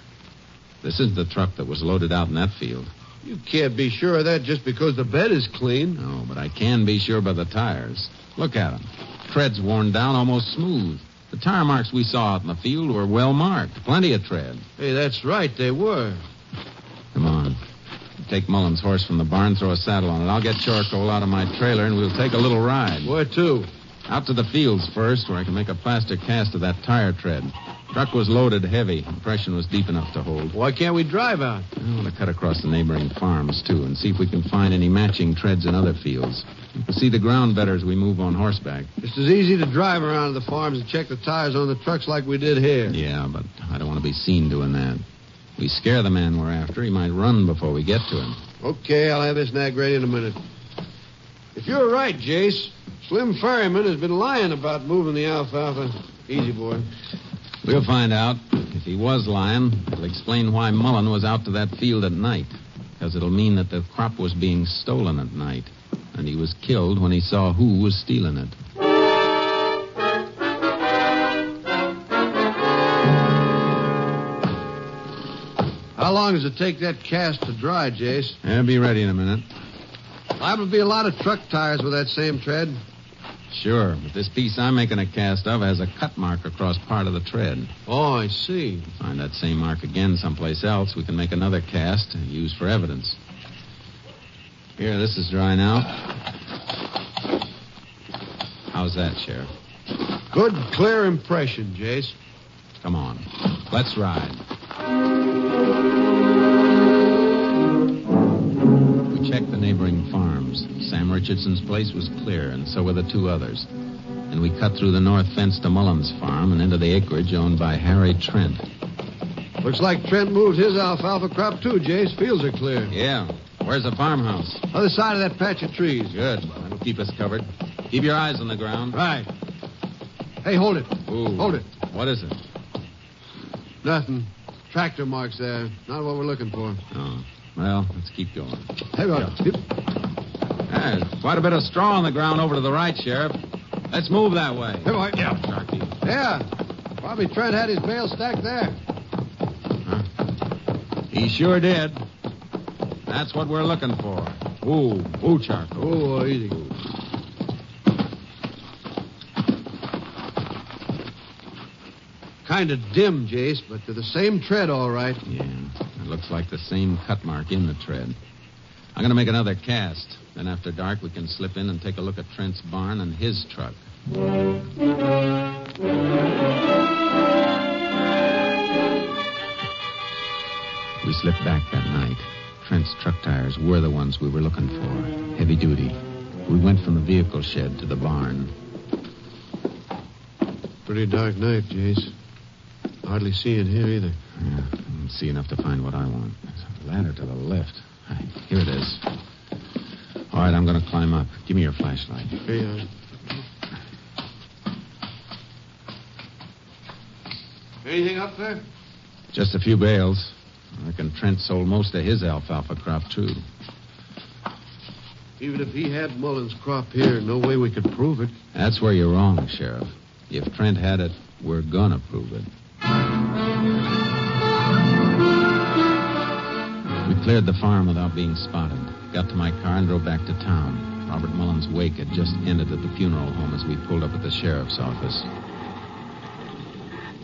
This is the truck that was loaded out in that field. You can't be sure of that just because the bed is clean. No, but I can be sure by the tires. Look at them. Tread's worn down almost smooth. The tire marks we saw out in the field were well marked. Plenty of tread. Hey, that's right, they were. Come on. Take Mullen's horse from the barn, throw a saddle on it. I'll get charcoal out of my trailer, and we'll take a little ride. Where to? Out to the fields first, where I can make a plaster cast of that tire tread. Truck was loaded heavy. Impression was deep enough to hold. Why can't we drive out? I want to cut across the neighboring farms, too, and see if we can find any matching treads in other fields. We'll see the ground better as we move on horseback. It's as easy to drive around to the farms and check the tires on the trucks like we did here. Yeah, but I don't want to be seen doing that. If we scare the man we're after, he might run before we get to him. Okay, I'll have this nag ready in a minute. If you're right, Jace, Slim Ferryman has been lying about moving the alfalfa. Easy, boy. We'll find out. If he was lying, it'll explain why Mullen was out to that field at night. Because it'll mean that the crop was being stolen at night. And he was killed when he saw who was stealing it. How long does it take that cast to dry, Jace? I'll be ready in a minute. Liable to be a lot of truck tires with that same tread. Sure, but this piece I'm making a cast of has a cut mark across part of the tread. Oh, I see. Find that same mark again someplace else, we can make another cast and use for evidence. Here, this is dry now. How's that, Sheriff? Good, clear impression, Jace. Come on. Let's ride. We checked the neighboring farms. Sam Richardson's place was clear, and so were the two others. And we cut through the north fence to Mullen's farm and into the acreage owned by Harry Trent. Looks like Trent moved his alfalfa crop, too, Jace. Fields are clear. Yeah. Where's the farmhouse? Other side of that patch of trees. Good. That'll keep us covered. Keep your eyes on the ground. Right. Hey, hold it. Ooh. Hold it. What is it? Nothing. Tractor marks there. Not what we're looking for. Oh. Well, let's keep going. Hey, Rod. There's quite a bit of straw on the ground over to the right, Sheriff. Let's move that way. Hey, boy. Yeah, Sharky. Yeah. Probably Trent had his bale stacked there. Huh? He sure did. That's what we're looking for. Ooh, charcoal. Oh, easy. Kind of dim, Jace, but they're the same tread, all right. Yeah, it looks like the same cut mark in the tread. I'm going to make another cast. Then after dark, we can slip in and take a look at Trent's barn and his truck. We slipped back that night. Trent's truck tires were the ones we were looking for. Heavy duty. We went from the vehicle shed to the barn. Pretty dark night, Jace. Hardly see in here either. Yeah, I didn't see enough to find what I want. There's a ladder to the left. Right, here it is. All right, I'm going to climb up. Give me your flashlight. Here you are. Anything up there? Just a few bales. I reckon Trent sold most of his alfalfa crop, too. Even if he had Mullen's crop here, no way we could prove it. That's where you're wrong, Sheriff. If Trent had it, we're going to prove it. We cleared the farm without being spotted. Got to my car and drove back to town. Robert Mullen's wake had just ended at the funeral home as we pulled up at the sheriff's office.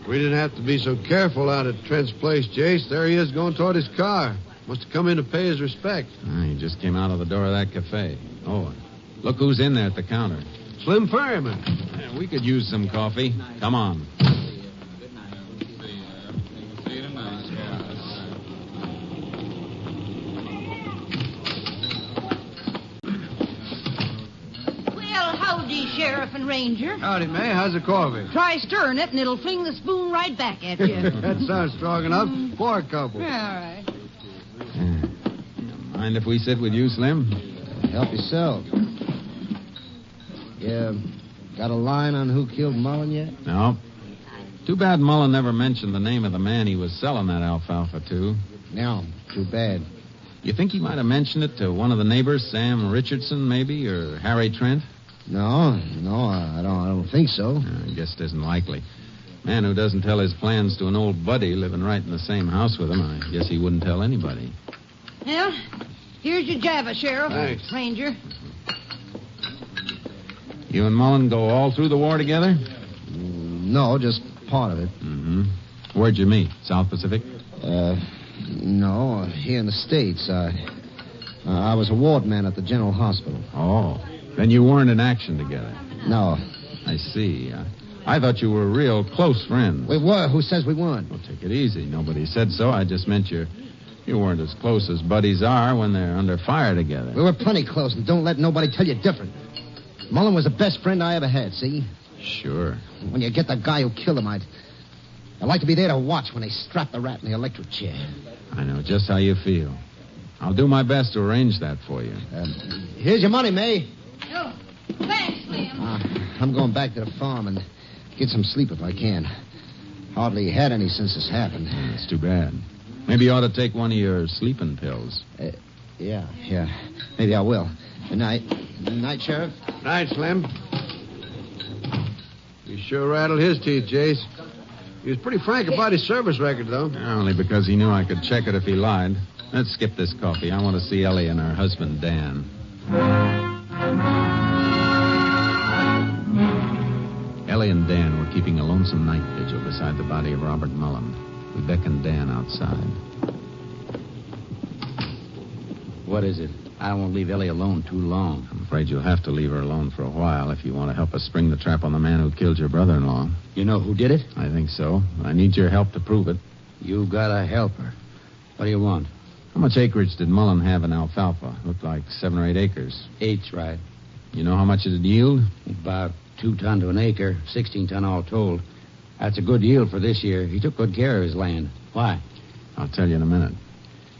We didn't have to be so careful out at Trent's place, Jace. There he is going toward his car. Must have come in to pay his respect. He just came out of the door of that cafe. Oh, look who's in there at the counter. Slim Ferryman. Yeah, we could use some coffee. Come on. Sheriff and Ranger. Howdy, May. How's the coffee? Try stirring it, and it'll fling the spoon right back at you. That sounds strong enough. Pour a couple. Yeah, all right. Mind if we sit with you, Slim? Help yourself. Yeah, got a line on who killed Mullen yet? No. Too bad Mullen never mentioned the name of the man he was selling that alfalfa to. No, too bad. You think he might have mentioned it to one of the neighbors, Sam Richardson, maybe, or Harry Trent? No, I don't think so. I guess it isn't likely. Man who doesn't tell his plans to an old buddy living right in the same house with him, I guess he wouldn't tell anybody. Well, here's your Java, Sheriff. Thanks. Ranger. You and Mullen go all through the war together? No, just part of it. Mm-hmm. Where'd you meet? South Pacific? No, here in the States. I was a ward man at the General Hospital. Oh. Then you weren't in action together? No. I see. I thought you were real close friends. We were. Who says we weren't? Well, take it easy. Nobody said so. I just meant you weren't as close as buddies are when they're under fire together. We were plenty close, and don't let nobody tell you different. Mullen was the best friend I ever had, see? Sure. When you get the guy who killed him, I'd like to be there to watch when they strap the rat in the electric chair. I know just how you feel. I'll do my best to arrange that for you. Here's your money, May. Oh, thanks, Slim. I'm going back to the farm and get some sleep if I can. Hardly had any since this happened. It's too bad. Maybe you ought to take one of your sleeping pills. Yeah. Maybe I will. Good night. Good night, Sheriff. Night, Slim. You sure rattled his teeth, Jace. He was pretty frank about his service record, though. Only because he knew I could check it if he lied. Let's skip this coffee. I want to see Ellie and her husband, Dan. Ellie and Dan were keeping a lonesome night vigil beside the body of Robert Mullen. We beckoned Dan outside. What is it? I don't want to leave Ellie alone too long. I'm afraid you'll have to leave her alone for a while if you want to help us spring the trap on the man who killed your brother-in-law. You know who did it? I think so. I need your help to prove it. You gotta help her. What do you want? How much acreage did Mullen have in alfalfa? Looked like 7 or 8 acres. 8's right. You know how much it'd yield? About 2 ton to an acre, 16 ton all told. That's a good yield for this year. He took good care of his land. Why? I'll tell you in a minute.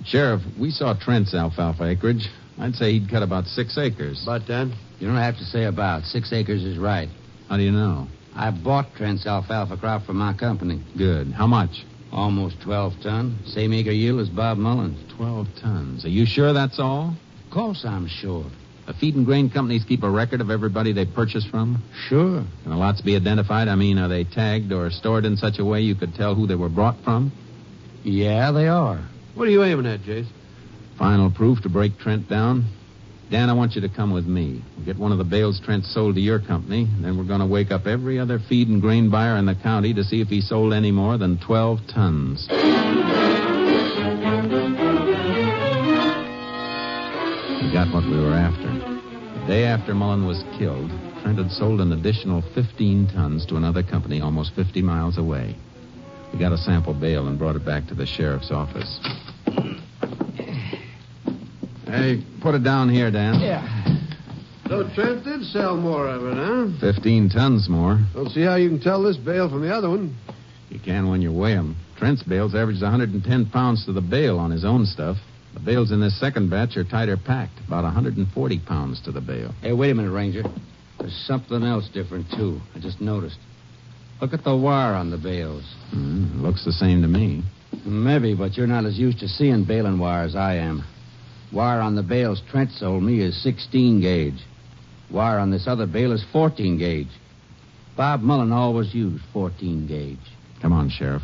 Sheriff, we saw Trent's alfalfa acreage. I'd say he'd cut about 6 acres. But then? You don't have to say about. 6 acres is right. How do you know? I bought Trent's alfalfa crop from my company. Good. How much? Almost 12 ton. Same acre yield as Bob Mullen's. 12 tons. Are you sure that's all? Of course I'm sure. The feed and grain companies keep a record of everybody they purchase from? Sure. Can the lots be identified? I mean, are they tagged or stored in such a way you could tell who they were brought from? Yeah, they are. What are you aiming at, Jace? Final proof to break Trent down? Dan, I want you to come with me. We'll get one of the bales Trent sold to your company, and then we're going to wake up every other feed and grain buyer in the county to see if he sold any more than 12 tons. We got what we were after. The day after Mullen was killed, Trent had sold an additional 15 tons to another company almost 50 miles away. We got a sample bale and brought it back to the sheriff's office. Hey, put it down here, Dan. Yeah. So Trent did sell more of it, huh? 15 tons more. Don't see how you can tell this bale from the other one. You can when you weigh them. Trent's bales averaged 110 pounds to the bale on his own stuff. The bales in this second batch are tighter packed, about 140 pounds to the bale. Hey, wait a minute, Ranger. There's something else different, too. I just noticed. Look at the wire on the bales. Looks the same to me. Maybe, but you're not as used to seeing baling wire as I am. Wire on the bales Trent sold me is 16 gauge. Wire on this other bale is 14 gauge. Bob Mullen always used 14 gauge. Come on, Sheriff.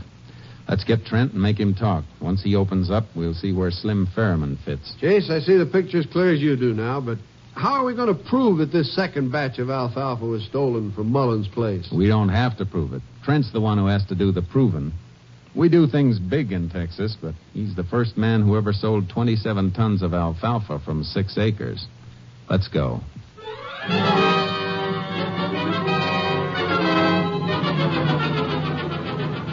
Let's get Trent and make him talk. Once he opens up, we'll see where Slim Ferriman fits. Jace, I see the picture as clear as you do now, but how are we going to prove that this second batch of alfalfa was stolen from Mullen's place? We don't have to prove it. Trent's the one who has to do the proving. We do things big in Texas, but he's the first man who ever sold 27 tons of alfalfa from 6 acres. Let's go.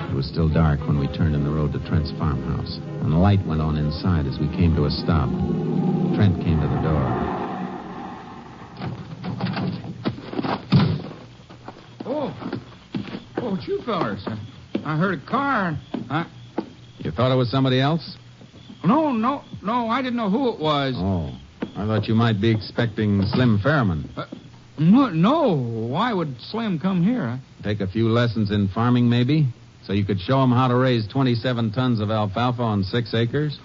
It was still dark when we turned in the road to Trent's farmhouse, and the light went on inside as we came to a stop. Trent came to the door. Oh, it's you fellers. I heard a car. You thought it was somebody else? No, I didn't know who it was. Oh, I thought you might be expecting Slim Ferriman. No. Why would Slim come here? Take a few lessons in farming, maybe? So you could show him how to raise 27 tons of alfalfa on 6 acres?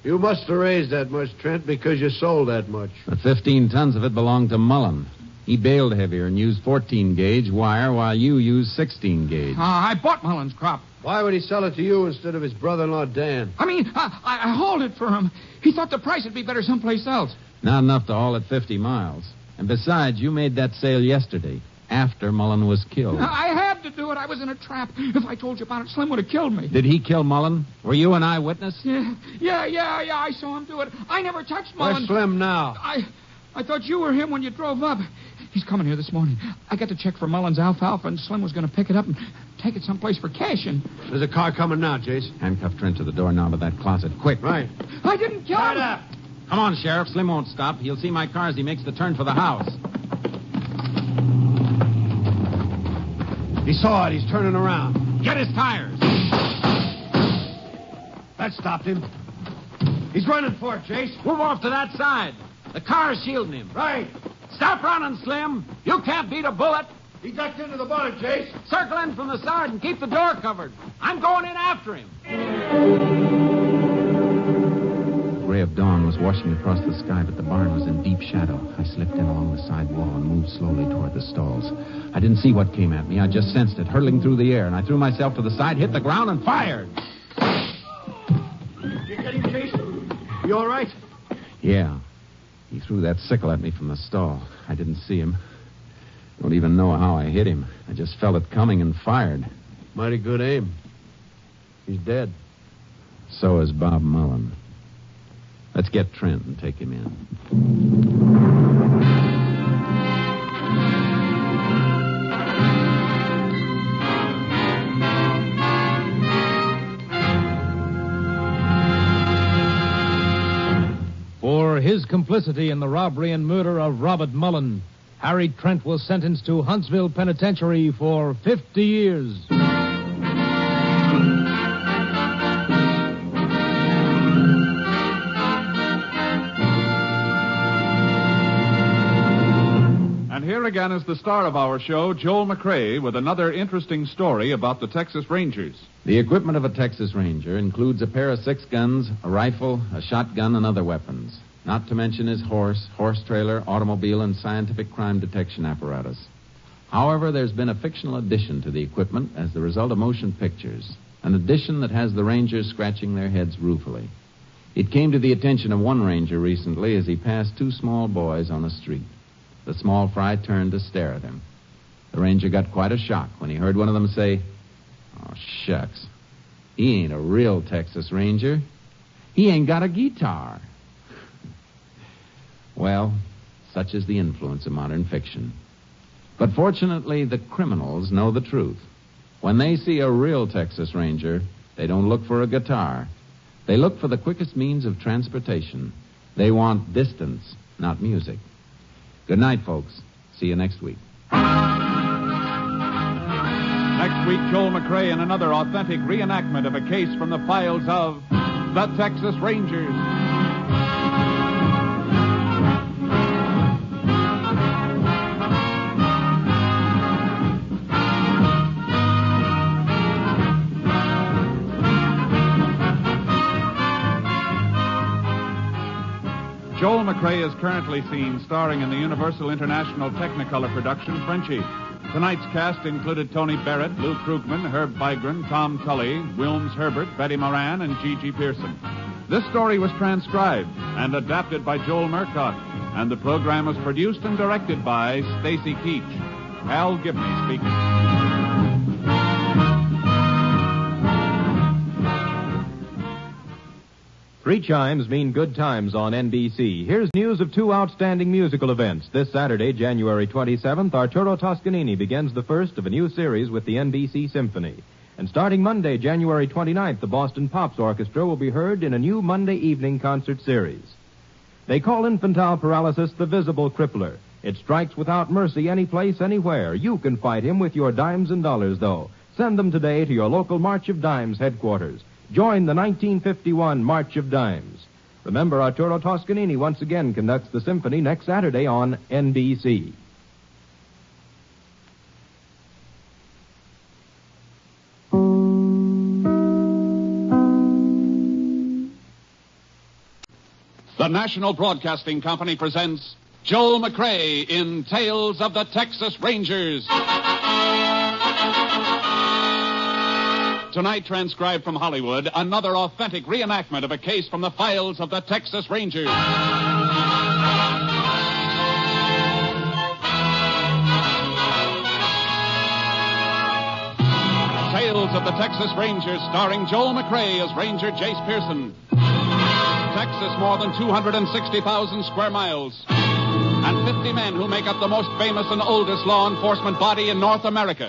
You must have raised that much, Trent, because you sold that much. But 15 tons of it belonged to Mullen. He bailed heavier and used 14-gauge wire while you used 16-gauge. I bought Mullen's crop. Why would he sell it to you instead of his brother-in-law, Dan? I mean, I hauled it for him. He thought the price would be better someplace else. Not enough to haul it 50 miles. And besides, you made that sale yesterday, after Mullen was killed. I had to do it. I was in a trap. If I told you about it, Slim would have killed me. Did he kill Mullen? Were you an eyewitness? Yeah. I saw him do it. I never touched Mullen. Where's Slim now? I thought you were him when you drove up. He's coming here this morning. I got the check for Mullen's alfalfa, and Slim was going to pick it up and take it someplace for cashing. There's a car coming now, Jace. Handcuff Trent to the doorknob of that closet. Quick. Right. I didn't kill him. Up. Come on, Sheriff. Slim won't stop. He'll see my car as he makes the turn for the house. He saw it. He's turning around. Get his tires. That stopped him. He's running for it, Jace. Move off to that side. The car's shielding him. Right. Stop running, Slim. You can't beat a bullet. He ducked into the bonnet, Jace. Circle in from the side and keep the door covered. I'm going in after him. The gray of dawn was washing across the sky, but the barn was in deep shadow. I slipped in along the side wall and moved slowly toward the stalls. I didn't see what came at me. I just sensed it hurtling through the air, and I threw myself to the side, hit the ground, and fired. You get him, Jace? You all right? Yeah. He threw that sickle at me from the stall. I didn't see him. Don't even know how I hit him. I just felt it coming and fired. Mighty good aim. He's dead. So is Bob Mullen. Let's get Trent and take him in. For his complicity in the robbery and murder of Robert Mullen, Harry Trent was sentenced to Huntsville Penitentiary for 50 years. And here again is the star of our show, Joel McCrea, with another interesting story about the Texas Rangers. The equipment of a Texas Ranger includes a pair of 6 guns, a rifle, a shotgun, and other weapons. Not to mention his horse trailer, automobile, and scientific crime detection apparatus. However, there's been a fictional addition to the equipment as the result of motion pictures. An addition that has the Rangers scratching their heads ruefully. It came to the attention of one Ranger recently as he passed 2 small boys on the street. The small fry turned to stare at him. The Ranger got quite a shock when he heard one of them say, "Oh, shucks. He ain't a real Texas Ranger. He ain't got a guitar." Well, such is the influence of modern fiction. But fortunately, the criminals know the truth. When they see a real Texas Ranger, they don't look for a guitar. They look for the quickest means of transportation. They want distance, not music. Good night, folks. See you next week. Next week, Joel McCrea in another authentic reenactment of a case from the files of the Texas Rangers. Joel McCrea is currently seen starring in the Universal International Technicolor production Frenchie. Tonight's cast included Tony Barrett, Lou Krugman, Herb Bygren, Tom Tully, Wilms Herbert, Betty Moran, and Gigi Pearson. This story was transcribed and adapted by Joel Murcott, and the program was produced and directed by Stacy Keach. Al Gibney speaking. Three chimes mean good times on NBC. Here's news of 2 outstanding musical events. This Saturday, January 27th, Arturo Toscanini begins the first of a new series with the NBC Symphony. And starting Monday, January 29th, the Boston Pops Orchestra will be heard in a new Monday evening concert series. They call infantile paralysis the visible crippler. It strikes without mercy any place, anywhere. You can fight him with your dimes and dollars, though. Send them today to your local March of Dimes headquarters. Join the 1951 March of Dimes. Remember, Arturo Toscanini once again conducts the symphony next Saturday on NBC. The National Broadcasting Company presents Joel McCrea in Tales of the Texas Rangers. Tonight, transcribed from Hollywood, another authentic reenactment of a case from the files of the Texas Rangers. Tales of the Texas Rangers, starring Joel McCrea as Ranger Jace Pearson. Texas, more than 260,000 square miles. And 50 men who make up the most famous and oldest law enforcement body in North America.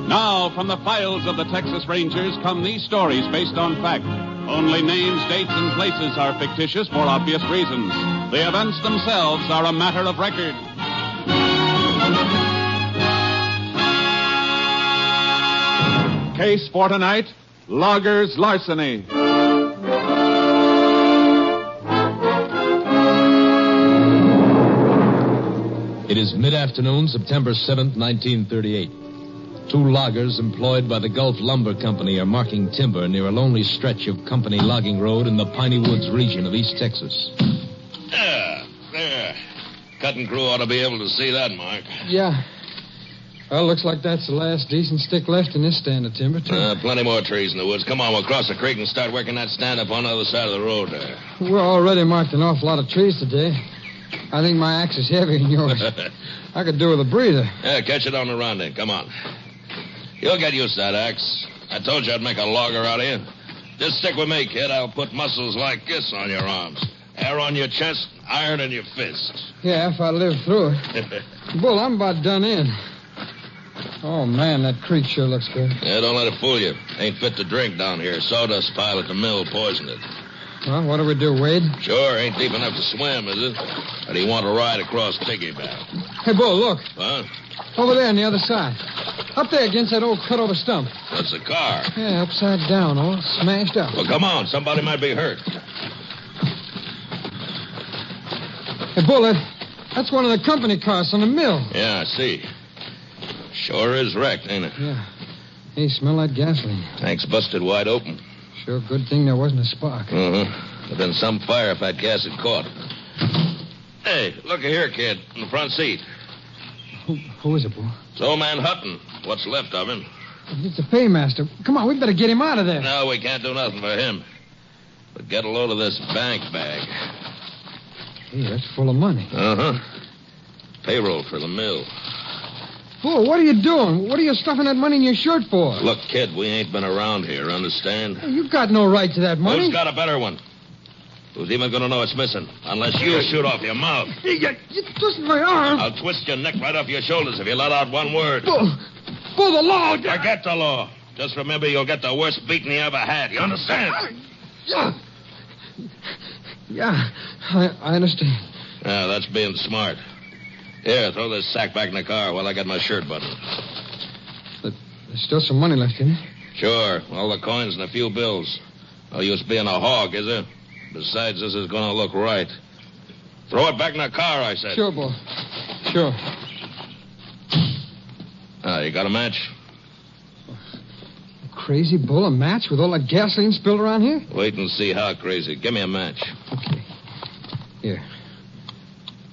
Now, from the files of the Texas Rangers come these stories based on fact. Only names, dates, and places are fictitious for obvious reasons. The events themselves are a matter of record. Case for tonight, Loggers' Larceny. It is mid-afternoon, September 7th, 1938. Two loggers employed by the Gulf Lumber Company are marking timber near a lonely stretch of company logging road in the Piney Woods region of East Texas. There. Cutting crew ought to be able to see that, Mark. Yeah. Well, looks like that's the last decent stick left in this stand of timber, too. Plenty more trees in the woods. Come on, we'll cross the creek and start working that stand up on the other side of the road there. We're already marked an awful lot of trees today. I think my axe is heavier than yours. I could do with a breather. Yeah, catch it on the run then. Come on. You'll get used to that axe. I told you I'd make a logger out of you. Just stick with me, kid. I'll put muscles like this on your arms. Hair on your chest, iron in your fist. Yeah, if I live through it. Bull, I'm about done in. Oh, man, that creek sure looks good. Yeah, don't let it fool you. Ain't fit to drink down here. Sawdust pile at the mill poisoned it. Well, what do we do, Wade? Sure, ain't deep enough to swim, is it? Or do you want to ride across piggyback? Hey, Bull, look. Huh? Over there on the other side. Up there against that old cut-over stump. That's a car. Yeah, upside down, all smashed up. Well, come on. Somebody might be hurt. Hey, Bull, that's one of the company cars from the mill. Yeah, I see. Sure is wrecked, ain't it? Yeah. Hey, smell that gasoline. Tank's busted wide open. Sure good thing there wasn't a spark. Uh-huh. There'd been some fire if that gas had caught. Hey, look here, kid, in the front seat. Who is it, Bull? It's old man Hutton. What's left of him. It's the paymaster. Come on, we better get him out of there. No, we can't do nothing for him. But get a load of this bank bag. Hey, that's full of money. Uh-huh. Payroll for the mill. Bull, what are you doing? What are you stuffing that money in your shirt for? Look, kid, we ain't been around here, understand? Hey, you've got no right to that money. Who's got a better one? Who's even going to know it's missing? Unless you shoot off your mouth. You twisted my arm. I'll twist your neck right off your shoulders if you let out one word. Bull, the law. Forget the law. Just remember you'll get the worst beating you ever had. You understand? Yeah, I understand. Yeah, that's being smart. Here, throw this sack back in the car while I get my shirt buttoned. But there's still some money left in it. Sure, all the coins and a few bills. No use being a hog, is there? Besides, this is going to look right. Throw it back in the car, I said. Sure, Bull. Sure. You got a match? Crazy Bull, a match with all that gasoline spilled around here? Wait and see how crazy. Give me a match. Okay. Here.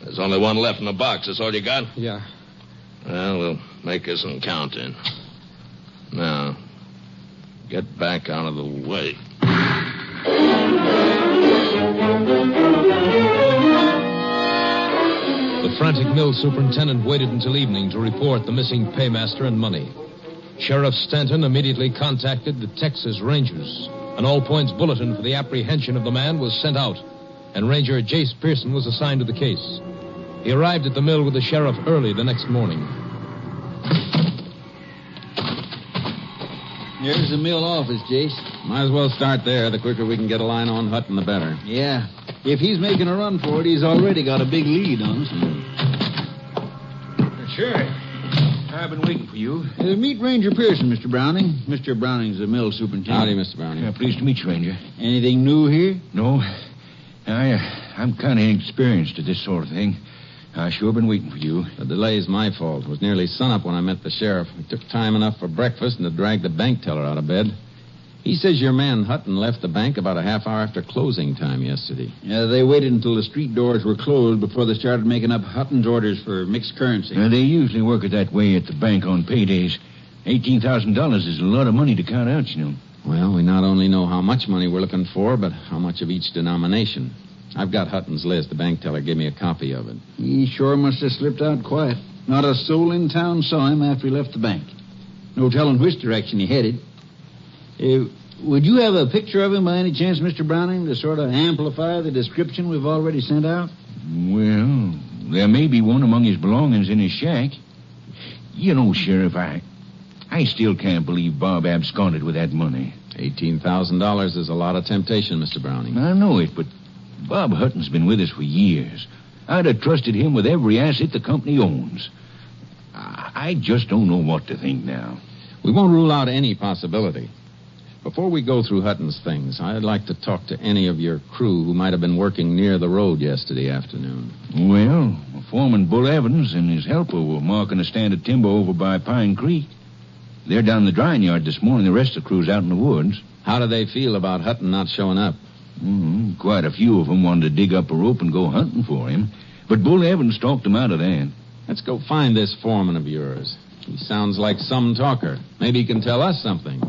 There's only one left in the box. That's all you got? Yeah. Well, we'll make us some counting. Now, get back out of the way. The frantic mill superintendent waited until evening to report the missing paymaster and money. Sheriff Stanton immediately contacted the Texas Rangers. An all-points bulletin for the apprehension of the man was sent out, and Ranger Jace Pearson was assigned to the case. He arrived at the mill with the sheriff early the next morning. Here's the mill office, Jace. Might as well start there. The quicker we can get a line on Hutton, the better. Yeah. If he's making a run for it, he's already got a big lead on us. Sure. I've been waiting for you. Meet Ranger Pearson, Mr. Browning. Mr. Browning's the mill superintendent. Howdy, Mr. Browning. Pleased to meet you, Ranger. Anything new here? No. I'm kind of inexperienced at this sort of thing. I sure been waiting for you. The delay's my fault. It was nearly sunup when I met the sheriff. It took time enough for breakfast and to drag the bank teller out of bed. He says your man Hutton left the bank about a half hour after closing time yesterday. Yeah, they waited until the street doors were closed before they started making up Hutton's orders for mixed currency. They usually work it that way at the bank on paydays. $18,000 is a lot of money to count out, you know. Well, we not only know how much money we're looking for, but how much of each denomination. I've got Hutton's list. The bank teller gave me a copy of it. He sure must have slipped out quiet. Not a soul in town saw him after he left the bank. No telling which direction he headed. Would you have a picture of him by any chance, Mr. Browning, to sort of amplify the description we've already sent out? Well, there may be one among his belongings in his shack. You know, Sheriff, I still can't believe Bob absconded with that money. $18,000 is a lot of temptation, Mr. Browning. I know it, but Bob Hutton's been with us for years. I'd have trusted him with every asset the company owns. I just don't know what to think now. We won't rule out any possibility. Before we go through Hutton's things, I'd like to talk to any of your crew who might have been working near the road yesterday afternoon. Well, Foreman Bull Evans and his helper were marking a stand of timber over by Pine Creek. They're down in the drying yard this morning. The rest of the crew's out in the woods. How do they feel about Hutton not showing up? Quite a few of them wanted to dig up a rope and go hunting for him. But Bull Evans talked them out of that. Let's go find this foreman of yours. He sounds like some talker. Maybe he can tell us something.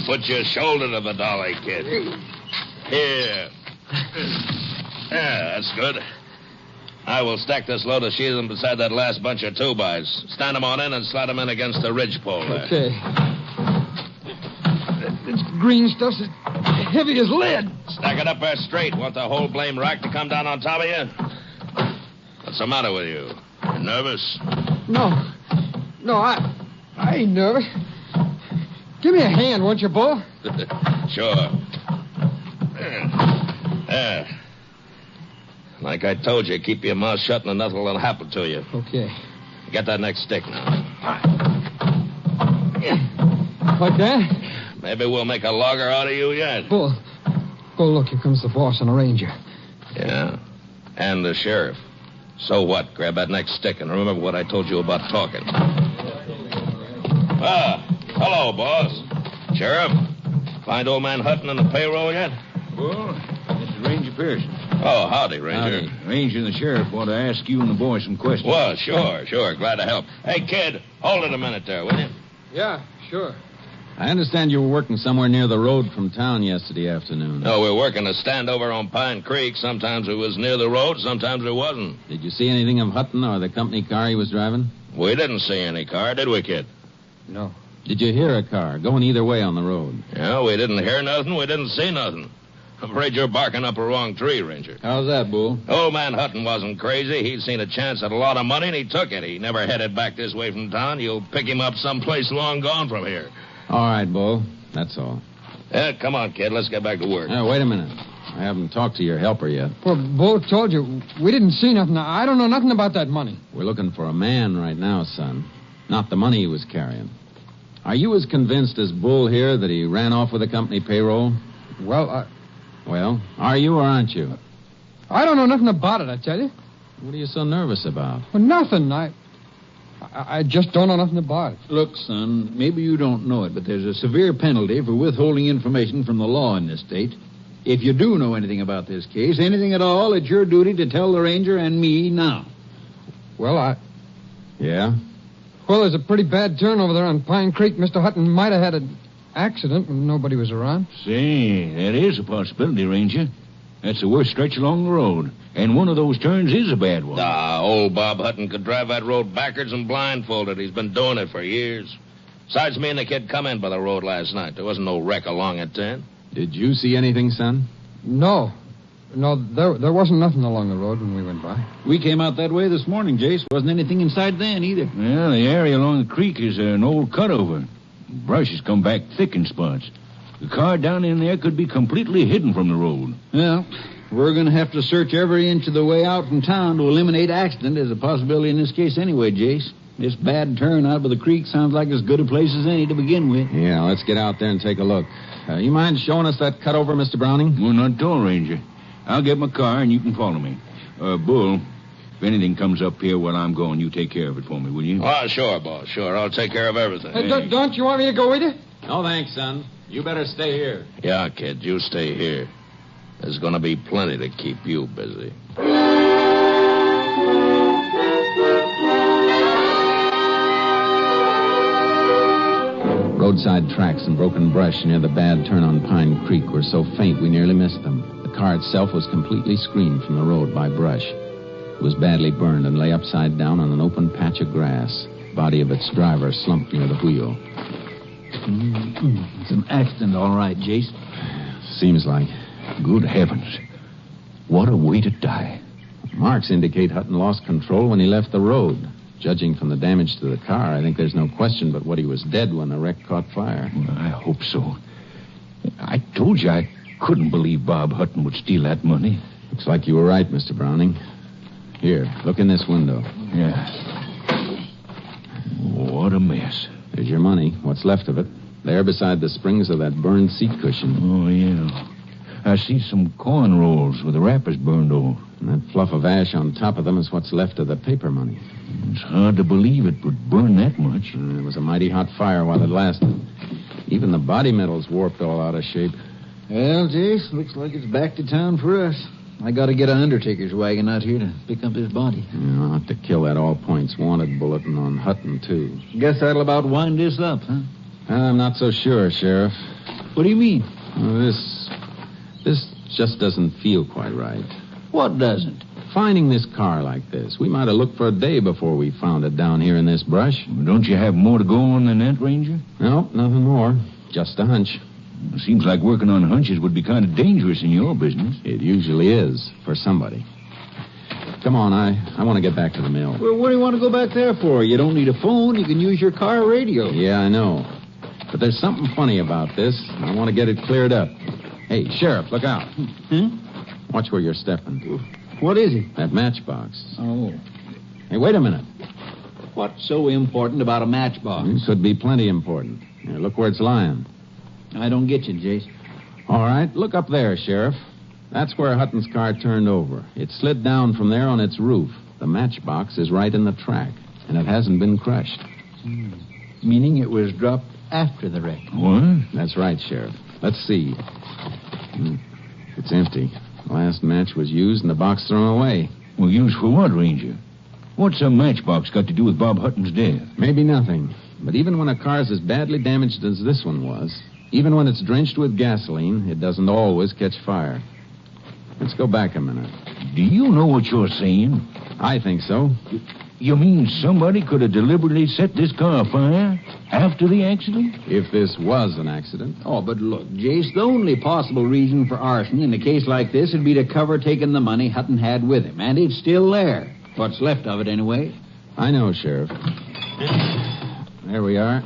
Put your shoulder to the dolly, kid. Here. Yeah, that's good. I will stack this load of sheathing beside that last bunch of 2-bys. Stand them on in and slide them in against the ridgepole there. Okay. This green stuff's as heavy as lead. Stack it up there straight. Want the whole blame rack to come down on top of you? What's the matter with you? You nervous? No, I ain't nervous. Give me a hand, won't you, Bull? Sure. There. Like I told you, keep your mouth shut and nothing will happen to you. Okay. Get that next stick now. Like that? Maybe we'll make a logger out of you yet. Bull, look, here comes the boss and a ranger. Yeah, and the sheriff. So what? Grab that next stick and remember what I told you about talking. Hello, boss. Sheriff, find old man Hutton on the payroll yet? Well, this is Ranger Pearson. Oh, howdy, Ranger. Ranger and the sheriff want to ask you and the boys some questions. Well, sure. Glad to help. Hey, kid, hold it a minute there, will you? Yeah, sure. I understand you were working somewhere near the road from town yesterday afternoon. No, we're working a stand over on Pine Creek. Sometimes it was near the road, sometimes it wasn't. Did you see anything of Hutton or the company car he was driving? We didn't see any car, did we, kid? No. Did you hear a car going either way on the road? Yeah, we didn't hear nothing. We didn't see nothing. I'm afraid you're barking up a wrong tree, Ranger. How's that, Bull? Old man Hutton wasn't crazy. He'd seen a chance at a lot of money, and he took it. He never headed back this way from town. You'll pick him up someplace long gone from here. All right, Bull. That's all. Yeah, come on, kid. Let's get back to work. Wait a minute. I haven't talked to your helper yet. Well, Bull told you. We didn't see nothing. I don't know nothing about that money. We're looking for a man right now, son. Not the money he was carrying. Are you as convinced as Bull here that he ran off with the company payroll? Well, Well, are you or aren't you? I don't know nothing about it, I tell you. What are you so nervous about? Well, nothing. I just don't know nothing about it. Look, son, maybe you don't know it, but there's a severe penalty for withholding information from the law in this state. If you do know anything about this case, anything at all, it's your duty to tell the ranger and me now. Well, Yeah? Well, there's a pretty bad turn over there on Pine Creek. Mr. Hutton might have had an accident when nobody was around. Say, that is a possibility, Ranger. That's the worst stretch along the road. And one of those turns is a bad one. Old Bob Hutton could drive that road backwards and blindfolded. He's been doing it for years. Besides, me and the kid come in by the road last night. There wasn't no wreck along it then. Did you see anything, son? No, there wasn't nothing along the road when we went by. We came out that way this morning, Jace. Wasn't anything inside then either. Well, the area along the creek is an old cutover. Brush has come back thick in spots. The car down in there could be completely hidden from the road. Well, we're going to have to search every inch of the way out from town to eliminate accident as a possibility in this case anyway, Jace. This bad turn out by the creek sounds like as good a place as any to begin with. Yeah, let's get out there and take a look. You mind showing us that cutover, Mr. Browning? Well, not at all, Ranger. I'll get my car and you can follow me. Bull, if anything comes up here while I'm going, you take care of it for me, will you? Oh, sure, boss. Sure. I'll take care of everything. Hey, don't you want me to go with you? No, thanks, son. You better stay here. Yeah, kid, you stay here. There's going to be plenty to keep you busy. Roadside tracks and broken brush near the bad turn on Pine Creek were so faint we nearly missed them. The car itself was completely screened from the road by brush. It was badly burned and lay upside down on an open patch of grass. The body of its driver slumped near the wheel. It's an accident, all right, Jace. Seems like. Good heavens. What a way to die. Marks indicate Hutton lost control when he left the road. Judging from the damage to the car, I think there's no question but what he was dead when the wreck caught fire. I hope so. I told you I couldn't believe Bob Hutton would steal that money. Looks like you were right, Mr. Browning. Here, look in this window. Yeah. What a mess. There's your money, what's left of it. There beside the springs of that burned seat cushion. Oh, yeah. I see some corn rolls with the wrappers burned off. And that fluff of ash on top of them is what's left of the paper money. It's hard to believe it would burn that much. It was a mighty hot fire while it lasted. Even the body metal's warped all out of shape. Well, Jace, looks like it's back to town for us. I got to get an undertaker's wagon out here to pick up his body. Yeah, I'll have to kill that all-points wanted bulletin on Hutton, too. Guess that'll about wind this up, huh? I'm not so sure, Sheriff. What do you mean? Well, this just doesn't feel quite right. What doesn't? Finding this car like this. We might have looked for a day before we found it down here in this brush. Don't you have more to go on than that, Ranger? No, nothing more. Just a hunch. It seems like working on hunches would be kind of dangerous in your business. It usually is, for somebody. Come on, I want to get back to the mill. Well, what do you want to go back there for? You don't need a phone. You can use your car radio. Yeah, I know. But there's something funny about this. I want to get it cleared up. Hey, Sheriff, look out. Watch where you're stepping. What is it? That matchbox. Oh. Hey, wait a minute. What's so important about a matchbox? It could be plenty important. Here, look where it's lying. I don't get you, Jace. All right, look up there, Sheriff. That's where Hutton's car turned over. It slid down from there on its roof. The matchbox is right in the track, and it hasn't been crushed. Meaning it was dropped after the wreck. What? That's right, Sheriff. Let's see. It's empty. The last match was used and the box thrown away. Well, used for what, Ranger? What's a matchbox got to do with Bob Hutton's death? Maybe nothing. But even when a car's as badly damaged as this one was, even when it's drenched with gasoline, it doesn't always catch fire. Let's go back a minute. Do you know what you're saying? I think so. You mean somebody could have deliberately set this car afire after the accident? If this was an accident. Oh, but look, Jace, the only possible reason for arson in a case like this would be to cover taking the money Hutton had with him. And it's still there. What's left of it, anyway. I know, Sheriff. There we are.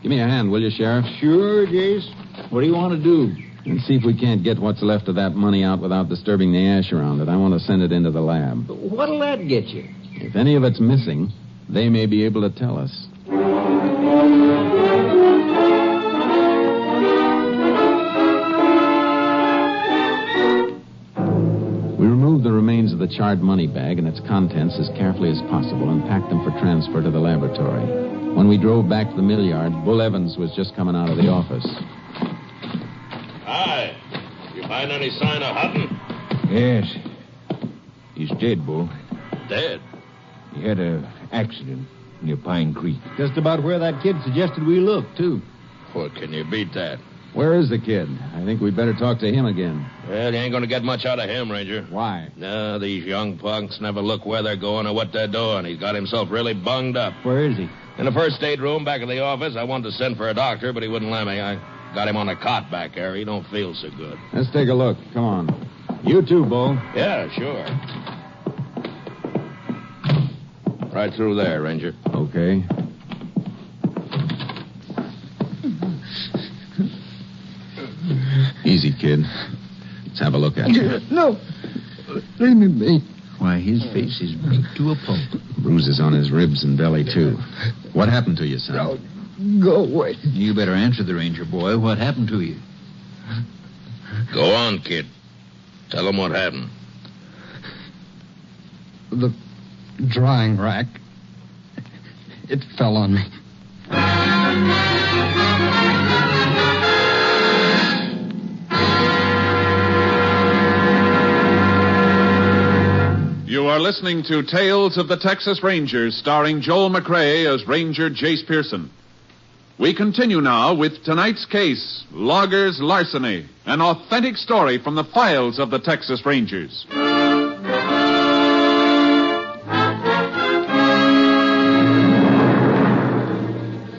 Give me a hand, will you, Sheriff? Sure, Jace. What do you want to do? And see if we can't get what's left of that money out without disturbing the ash around it. I want to send it into the lab. What'll that get you? If any of it's missing, they may be able to tell us. We removed the remains of the charred money bag and its contents as carefully as possible and packed them for transfer to the laboratory. When we drove back to the mill yard, Bull Evans was just coming out of the office. Hi. You find any sign of Hutton? Yes. He's dead, Bull. Dead? He had an accident near Pine Creek. Just about where that kid suggested we look, too. Well, can you beat that? Where is the kid? I think we'd better talk to him again. Well, you ain't going to get much out of him, Ranger. Why? No, these young punks never look where they're going or what they're doing. He's got himself really bunged up. Where is he? In the first aid room back at the office. I wanted to send for a doctor, but he wouldn't let me. I got him on a cot back there. He don't feel so good. Let's take a look. Come on. You too, Bull. Yeah, sure. Right through there, Ranger. Okay. Easy, kid. Let's have a look at you. No. Leave me be. Why, his face is beat to a pulp. Bruises on his ribs and belly, too. What happened to you, son? Go away. You better answer the ranger, boy. What happened to you? Go on, kid. Tell him what happened. The drying rack. It fell on me. You are listening to Tales of the Texas Rangers, starring Joel McCrea as Ranger Jace Pearson. We continue now with tonight's case, Loggers' Larceny, an authentic story from the files of the Texas Rangers.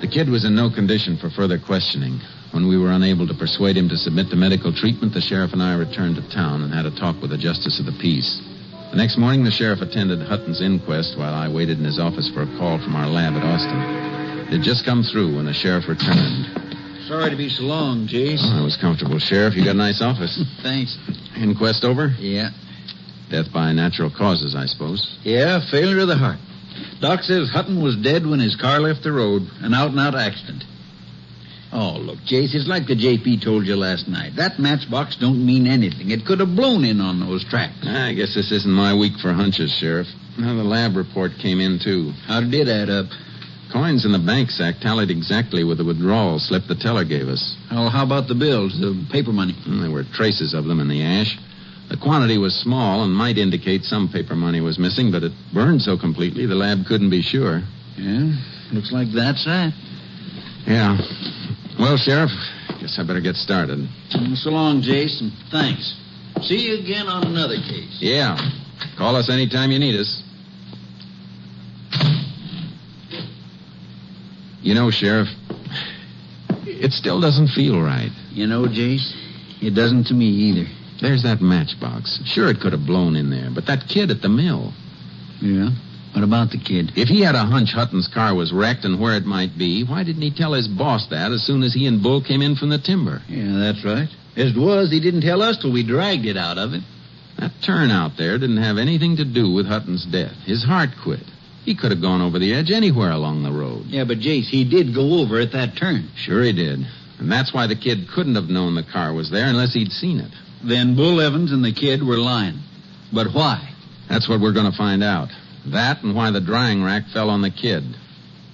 The kid was in no condition for further questioning. When we were unable to persuade him to submit to medical treatment, the sheriff and I returned to town and had a talk with the justice of the peace. The next morning, the sheriff attended Hutton's inquest while I waited in his office for a call from our lab at Austin. It had just come through when the sheriff returned. Sorry to be so long, Jace. Oh, I was comfortable, Sheriff. You got a nice office. Thanks. Inquest over? Yeah. Death by natural causes, I suppose. Yeah, failure of the heart. Doc says Hutton was dead when his car left the road. An out-and-out accident. Oh, look, Jace, it's like the JP told you last night. That matchbox don't mean anything. It could have blown in on those tracks. I guess this isn't my week for hunches, Sheriff. Now, the lab report came in, too. How did it add up? Coins in the bank sack tallied exactly with the withdrawal slip the teller gave us. Oh, how about the bills, the paper money? There were traces of them in the ash. The quantity was small and might indicate some paper money was missing, but it burned so completely the lab couldn't be sure. Yeah, looks like that's that. Yeah. Well, Sheriff, guess I better get started. So long, Jason. Thanks. See you again on another case. Yeah. Call us anytime you need us. You know, Sheriff, it still doesn't feel right. You know, Jace, it doesn't to me either. There's that matchbox. Sure, it could have blown in there, but that kid at the mill. Yeah? What about the kid? If he had a hunch Hutton's car was wrecked and where it might be, why didn't he tell his boss that as soon as he and Bull came in from the timber? Yeah, that's right. As it was, he didn't tell us till we dragged it out of him. That turn out there didn't have anything to do with Hutton's death. His heart quit. He could have gone over the edge anywhere along the road. Yeah, but, Jace, he did go over at that turn. Sure he did. And that's why the kid couldn't have known the car was there unless he'd seen it. Then Bull Evans and the kid were lying. But why? That's what we're going to find out. That and why the drying rack fell on the kid.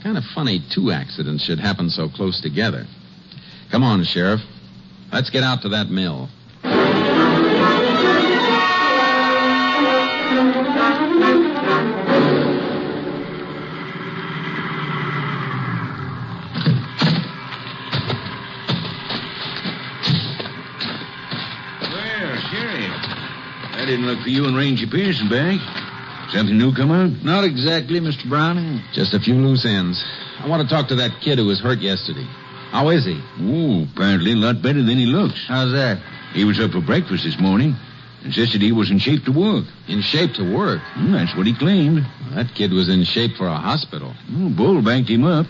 Kind of funny two accidents should happen so close together. Come on, Sheriff. Let's get out to that mill. Well, Sheriff, I didn't look for you and Ranger Pearson back. Something new come out? Not exactly, Mr. Browning. Just a few loose ends. I want to talk to that kid who was hurt yesterday. How is he? Oh, apparently a lot better than he looks. How's that? He was up for breakfast this morning. Insisted he was in shape to work. In shape to work? That's what he claimed. Well, that kid was in shape for a hospital. Bull banked him up.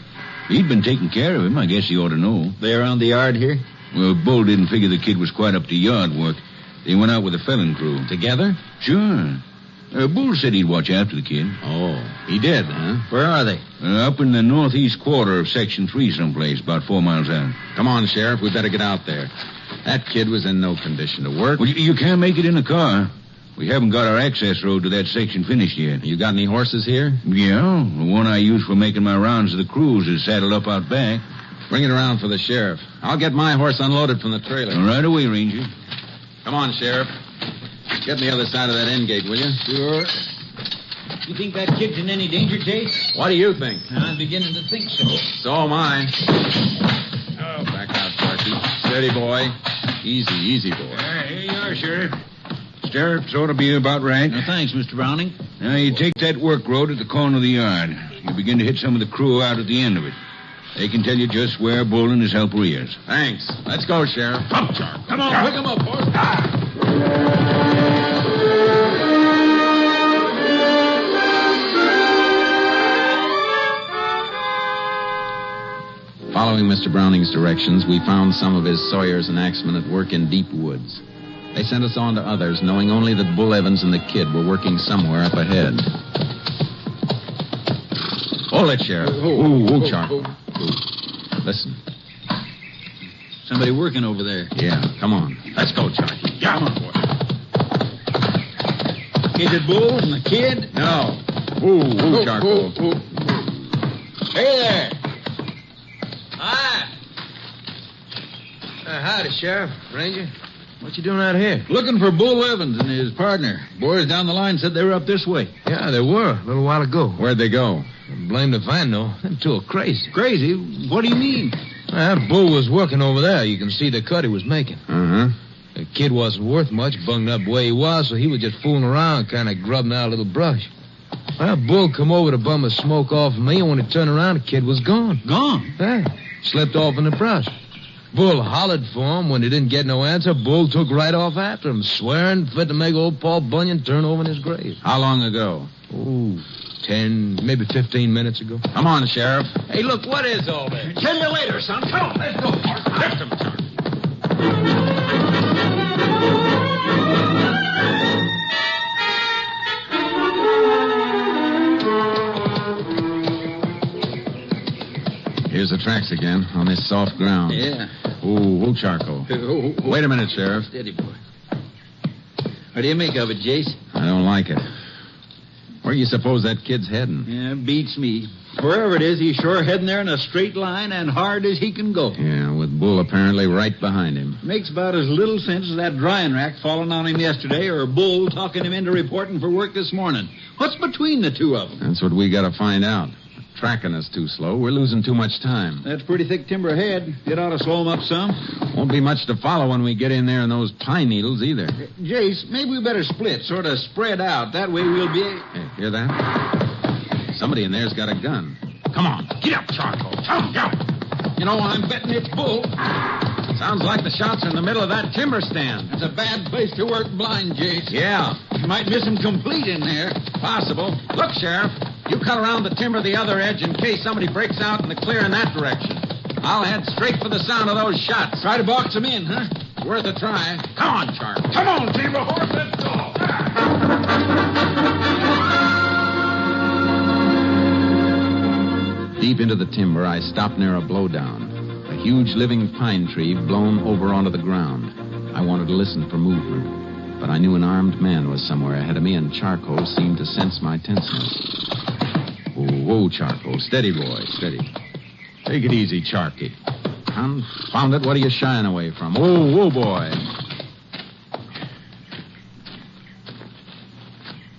He'd been taking care of him. I guess he ought to know. They around the yard here? Well, Bull didn't figure the kid was quite up to yard work. They went out with a felon crew. Together? Sure. Bull said he'd watch after the kid. Oh, he did, huh? Where are they? Up in the northeast quarter of Section 3 someplace, about 4 miles out. Come on, Sheriff. We better get out there. That kid was in no condition to work. Well, you can't make it in a car. We haven't got our access road to that section finished yet. You got any horses here? Yeah, the one I use for making my rounds of the cruise is saddled up out back. Bring it around for the sheriff. I'll get my horse unloaded from the trailer. Right away, Ranger. Come on, Sheriff. Get on the other side of that end gate, will you? Sure. You think that kid's in any danger, Jace? What do you think? I'm beginning to think so. So am I. Oh, back out, Darky. Steady, boy. Easy, easy, boy. Here you are, Sheriff. Stirrups ought to be about right. Thanks, Mr. Browning. Now, you take that work road at the corner of the yard. You begin to hit some of the crew out at the end of it. They can tell you just where Bull and his helper is. Thanks. Let's go, Sheriff. Up, Charles. Come on, pick him up, boys. Following Mr. Browning's directions, we found some of his sawyers and axemen at work in deep woods. They sent us on to others, knowing only that Bull Evans and the kid were working somewhere up ahead. Hold it, Sheriff. Ooh, Charcoal. Listen. Somebody working over there. Yeah, come on. Let's go, Charlie. Yeah, come on, boy. Is it Bull and the kid? No. Ooh, Charcoal. Hey there. Hi. Howdy, Sheriff. Ranger. What you doing out here? Looking for Bull Evans and his partner. Boys down the line said they were up this way. Yeah, they were a little while ago. Where'd they go? Blamed if I know. Them two are crazy. Crazy? What do you mean? That Bull was working over there. You can see the cut he was making. Uh-huh. The kid wasn't worth much, bunged up the way he was, so he was just fooling around, kind of grubbing out a little brush. Well, Bull come over to bum a smoke off of me, and when he turned around, the kid was gone. Gone? Yeah, slipped off in the brush. Bull hollered for him. When he didn't get no answer, Bull took right off after him, swearing fit to make old Paul Bunyan turn over in his grave. How long ago? 10, maybe 15 minutes ago. Come on, Sheriff. Hey, look, what is all this? Tell you later, son. Come on, let's go. Lift him, Charlie. Here's the tracks again, on this soft ground. Yeah. Ooh, Charcoal. Wait a minute, Sheriff. Steady, boy. What do you make of it, Jace? I don't like it. Where do you suppose that kid's heading? Yeah, beats me. Wherever it is, he's sure heading there in a straight line and hard as he can go. Yeah, with Bull apparently right behind him. Makes about as little sense as that drying rack falling on him yesterday or Bull talking him into reporting for work this morning. What's between the two of them? That's what we got to find out. Tracking us too slow. We're losing too much time. That's pretty thick timber ahead. It ought to slow him up some. Won't be much to follow when we get in there in those pine needles either. Jace, maybe we better split, sort of spread out. That way we'll be... Hey, hear that? Somebody in there's got a gun. Come on. Get up, Charcoal. Come, go. You know, I'm betting it's Bull. Sounds like the shots are in the middle of that timber stand. It's a bad place to work blind, Jace. Yeah. You might miss him complete in there. Possible. Look, Sheriff. You cut around the timber the other edge in case somebody breaks out in the clear in that direction. I'll head straight for the sound of those shots. Try to box him in, huh? Worth a try. Come on, Charlie. Come on, Timber Horse. Let's go. Deep into the timber, I stopped near a blowdown. A huge living pine tree blown over onto the ground. I wanted to listen for movement, but I knew an armed man was somewhere ahead of me, and Charcoal seemed to sense my tenseness. Whoa, Charcoal. Steady, boy, steady. Take it easy, Charky. Confound it, what are you shying away from? Whoa, boy.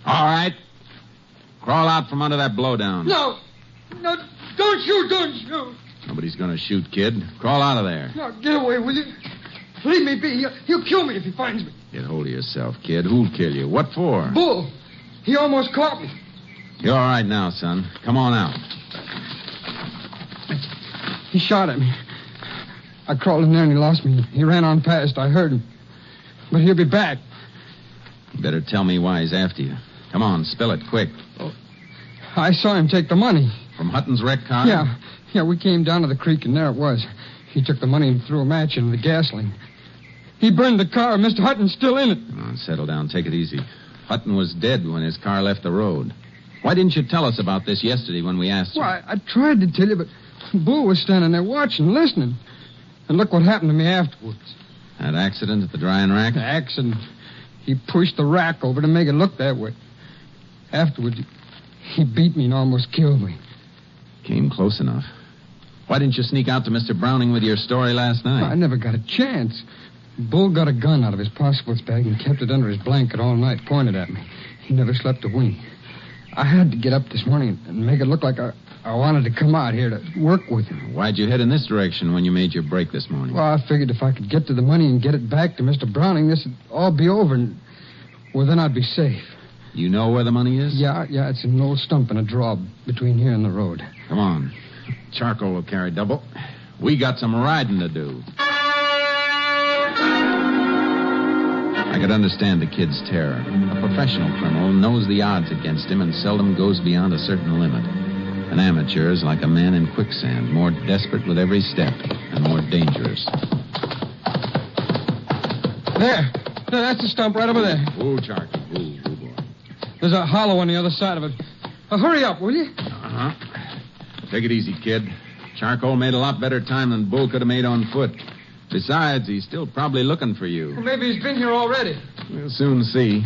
All right. Crawl out from under that blowdown. No, don't shoot. Nobody's going to shoot, kid. Crawl out of there. No, get away, will you? Leave me be. He'll kill me if he finds me. Get hold of yourself, kid. Who'll kill you? What for? Bull. He almost caught me. You're all right now, son. Come on out. He shot at me. I crawled in there and he lost me. He ran on past. I heard him. But he'll be back. You better tell me why he's after you. Come on, spill it quick. I saw him take the money. From Hutton's wrecked car? Yeah, we came down to the creek and there it was. He took the money and threw a match into the gasoline. He burned the car. Mr. Hutton's still in it. Come on, settle down. Take it easy. Hutton was dead when his car left the road. Why didn't you tell us about this yesterday when we asked you? Well, I tried to tell you, but Bull was standing there watching, listening. And look what happened to me afterwards. That accident at the drying rack? The accident. He pushed the rack over to make it look that way. Afterwards, he beat me and almost killed me. Came close enough. Why didn't you sneak out to Mr. Browning with your story last night? I never got a chance. Bull got a gun out of his possibles bag and kept it under his blanket all night, pointed at me. He never slept a wink. I had to get up this morning and make it look like I wanted to come out here to work with him. Why'd you head in this direction when you made your break this morning? Well, I figured if I could get to the money and get it back to Mr. Browning, this would all be over, and, well, then I'd be safe. You know where the money is? Yeah, it's in an old stump in a draw between here and the road. Come on. Charcoal will carry double. We got some riding to do. I could understand the kid's terror. A professional criminal knows the odds against him and seldom goes beyond a certain limit. An amateur is like a man in quicksand, more desperate with every step and more dangerous. That's the stump right over there. Oh, Charlie. Oh, boy. There's a hollow on the other side of it. Hurry up, will you? Uh-huh. Take it easy, kid. Charcoal made a lot better time than Bull could have made on foot. Besides, he's still probably looking for you. Well, maybe he's been here already. We'll soon see.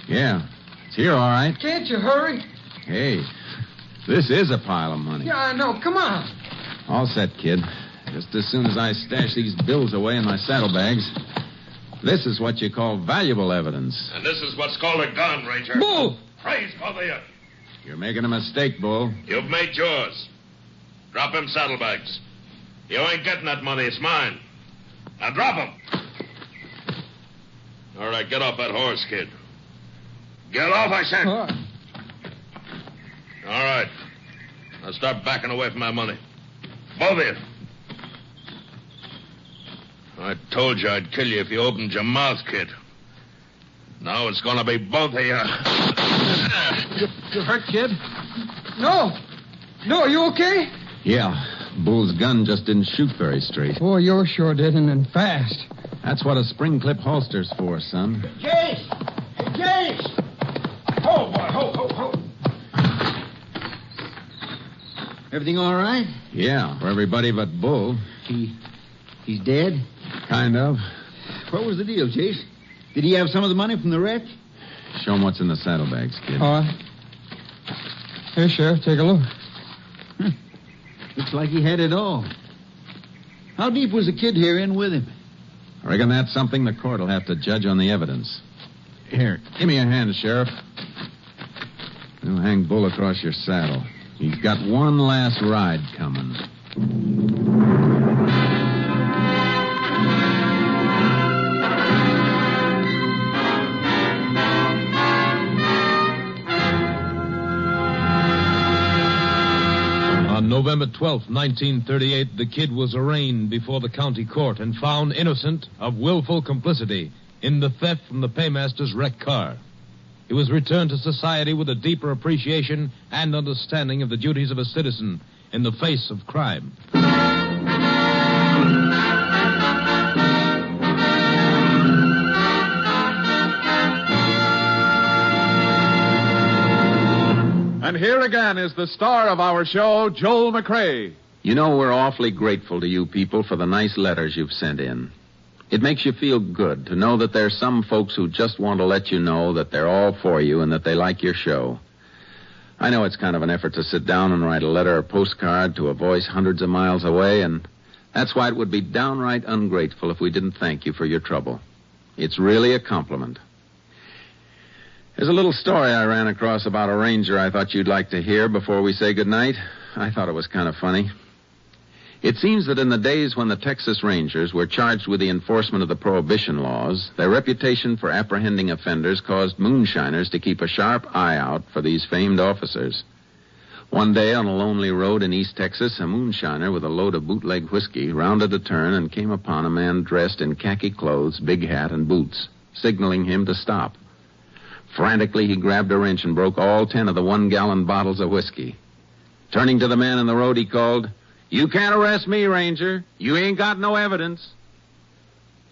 Yeah, it's here, all right. Can't you hurry? Hey, this is a pile of money. Yeah, I know. Come on. All set, kid. Just as soon as I stash these bills away in my saddlebags. This is what you call valuable evidence. And this is what's called a gun, Ranger. Bull! Praise both of you. You're making a mistake, Bull. You've made yours. Drop them saddlebags. You ain't getting that money. It's mine. Now drop them. All right, get off that horse, kid. Get off, I said. All right. Now start backing away from my money. Both of you. I told you I'd kill you if you opened your mouth, kid. Now it's going to be both of you. You hurt, kid? No. No, you okay? Yeah. Bull's gun just didn't shoot very straight. Oh, you sure did, and fast. That's what a spring clip holster's for, son. Jace! Jace! Ho, boy, ho, ho, ho. Everything all right? Yeah, for everybody but Bull. He's dead? Kind of. What was the deal, Chase? Did he have some of the money from the wreck? Show him what's in the saddlebags, kid. All right. Here, Sheriff, take a look. Looks like he had it all. How deep was the kid here in with him? I reckon that's something the court will have to judge on the evidence. Here, give me a hand, Sheriff. We'll hang Bull across your saddle. He's got one last ride coming. On November 12th, 1938, the kid was arraigned before the county court and found innocent of willful complicity in the theft from the paymaster's wrecked car. He was returned to society with a deeper appreciation and understanding of the duties of a citizen in the face of crime. And here again is the star of our show, Joel McCrea. You know, we're awfully grateful to you people for the nice letters you've sent in. It makes you feel good to know that there's some folks who just want to let you know that they're all for you and that they like your show. I know it's kind of an effort to sit down and write a letter or postcard to a voice hundreds of miles away, and that's why it would be downright ungrateful if we didn't thank you for your trouble. It's really a compliment. There's a little story I ran across about a ranger I thought you'd like to hear before we say goodnight. I thought it was kind of funny. It seems that in the days when the Texas Rangers were charged with the enforcement of the prohibition laws, their reputation for apprehending offenders caused moonshiners to keep a sharp eye out for these famed officers. One day on a lonely road in East Texas, a moonshiner with a load of bootleg whiskey rounded a turn and came upon a man dressed in khaki clothes, big hat, and boots, signaling him to stop. Frantically, he grabbed a wrench and broke all 10 of the 1-gallon bottles of whiskey. Turning to the man in the road, he called, "You can't arrest me, Ranger. You ain't got no evidence."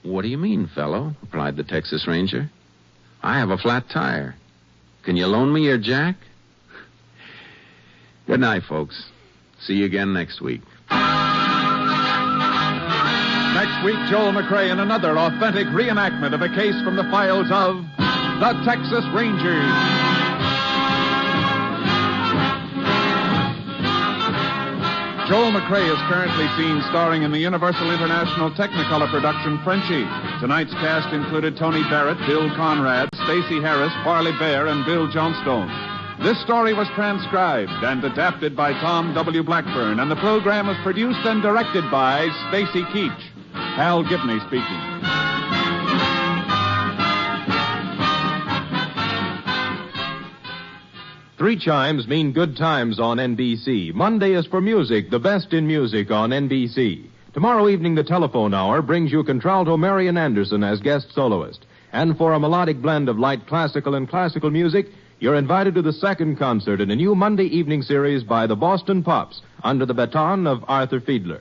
"What do you mean, fellow?" replied the Texas Ranger. "I have a flat tire. Can you loan me your jack?" Good night, folks. See you again next week. Next week, Joel McCrea in another authentic reenactment of a case from the files of the Texas Rangers. Joel McCrea is currently seen starring in the Universal International Technicolor production Frenchie. Tonight's cast included Tony Barrett, Bill Conrad, Stacey Harris, Farley Bear, and Bill Johnstone. This story was transcribed and adapted by Tom W. Blackburn, and the program was produced and directed by Stacy Keach. Hal Gibney speaking. Three chimes mean good times on NBC. Monday is for music, the best in music on NBC. Tomorrow evening, the telephone hour brings you contralto Marian Anderson as guest soloist. And for a melodic blend of light classical and classical music, you're invited to the second concert in a new Monday evening series by the Boston Pops under the baton of Arthur Fiedler.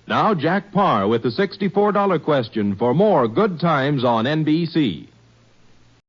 Now, Jack Parr with the $64 question for more good times on NBC.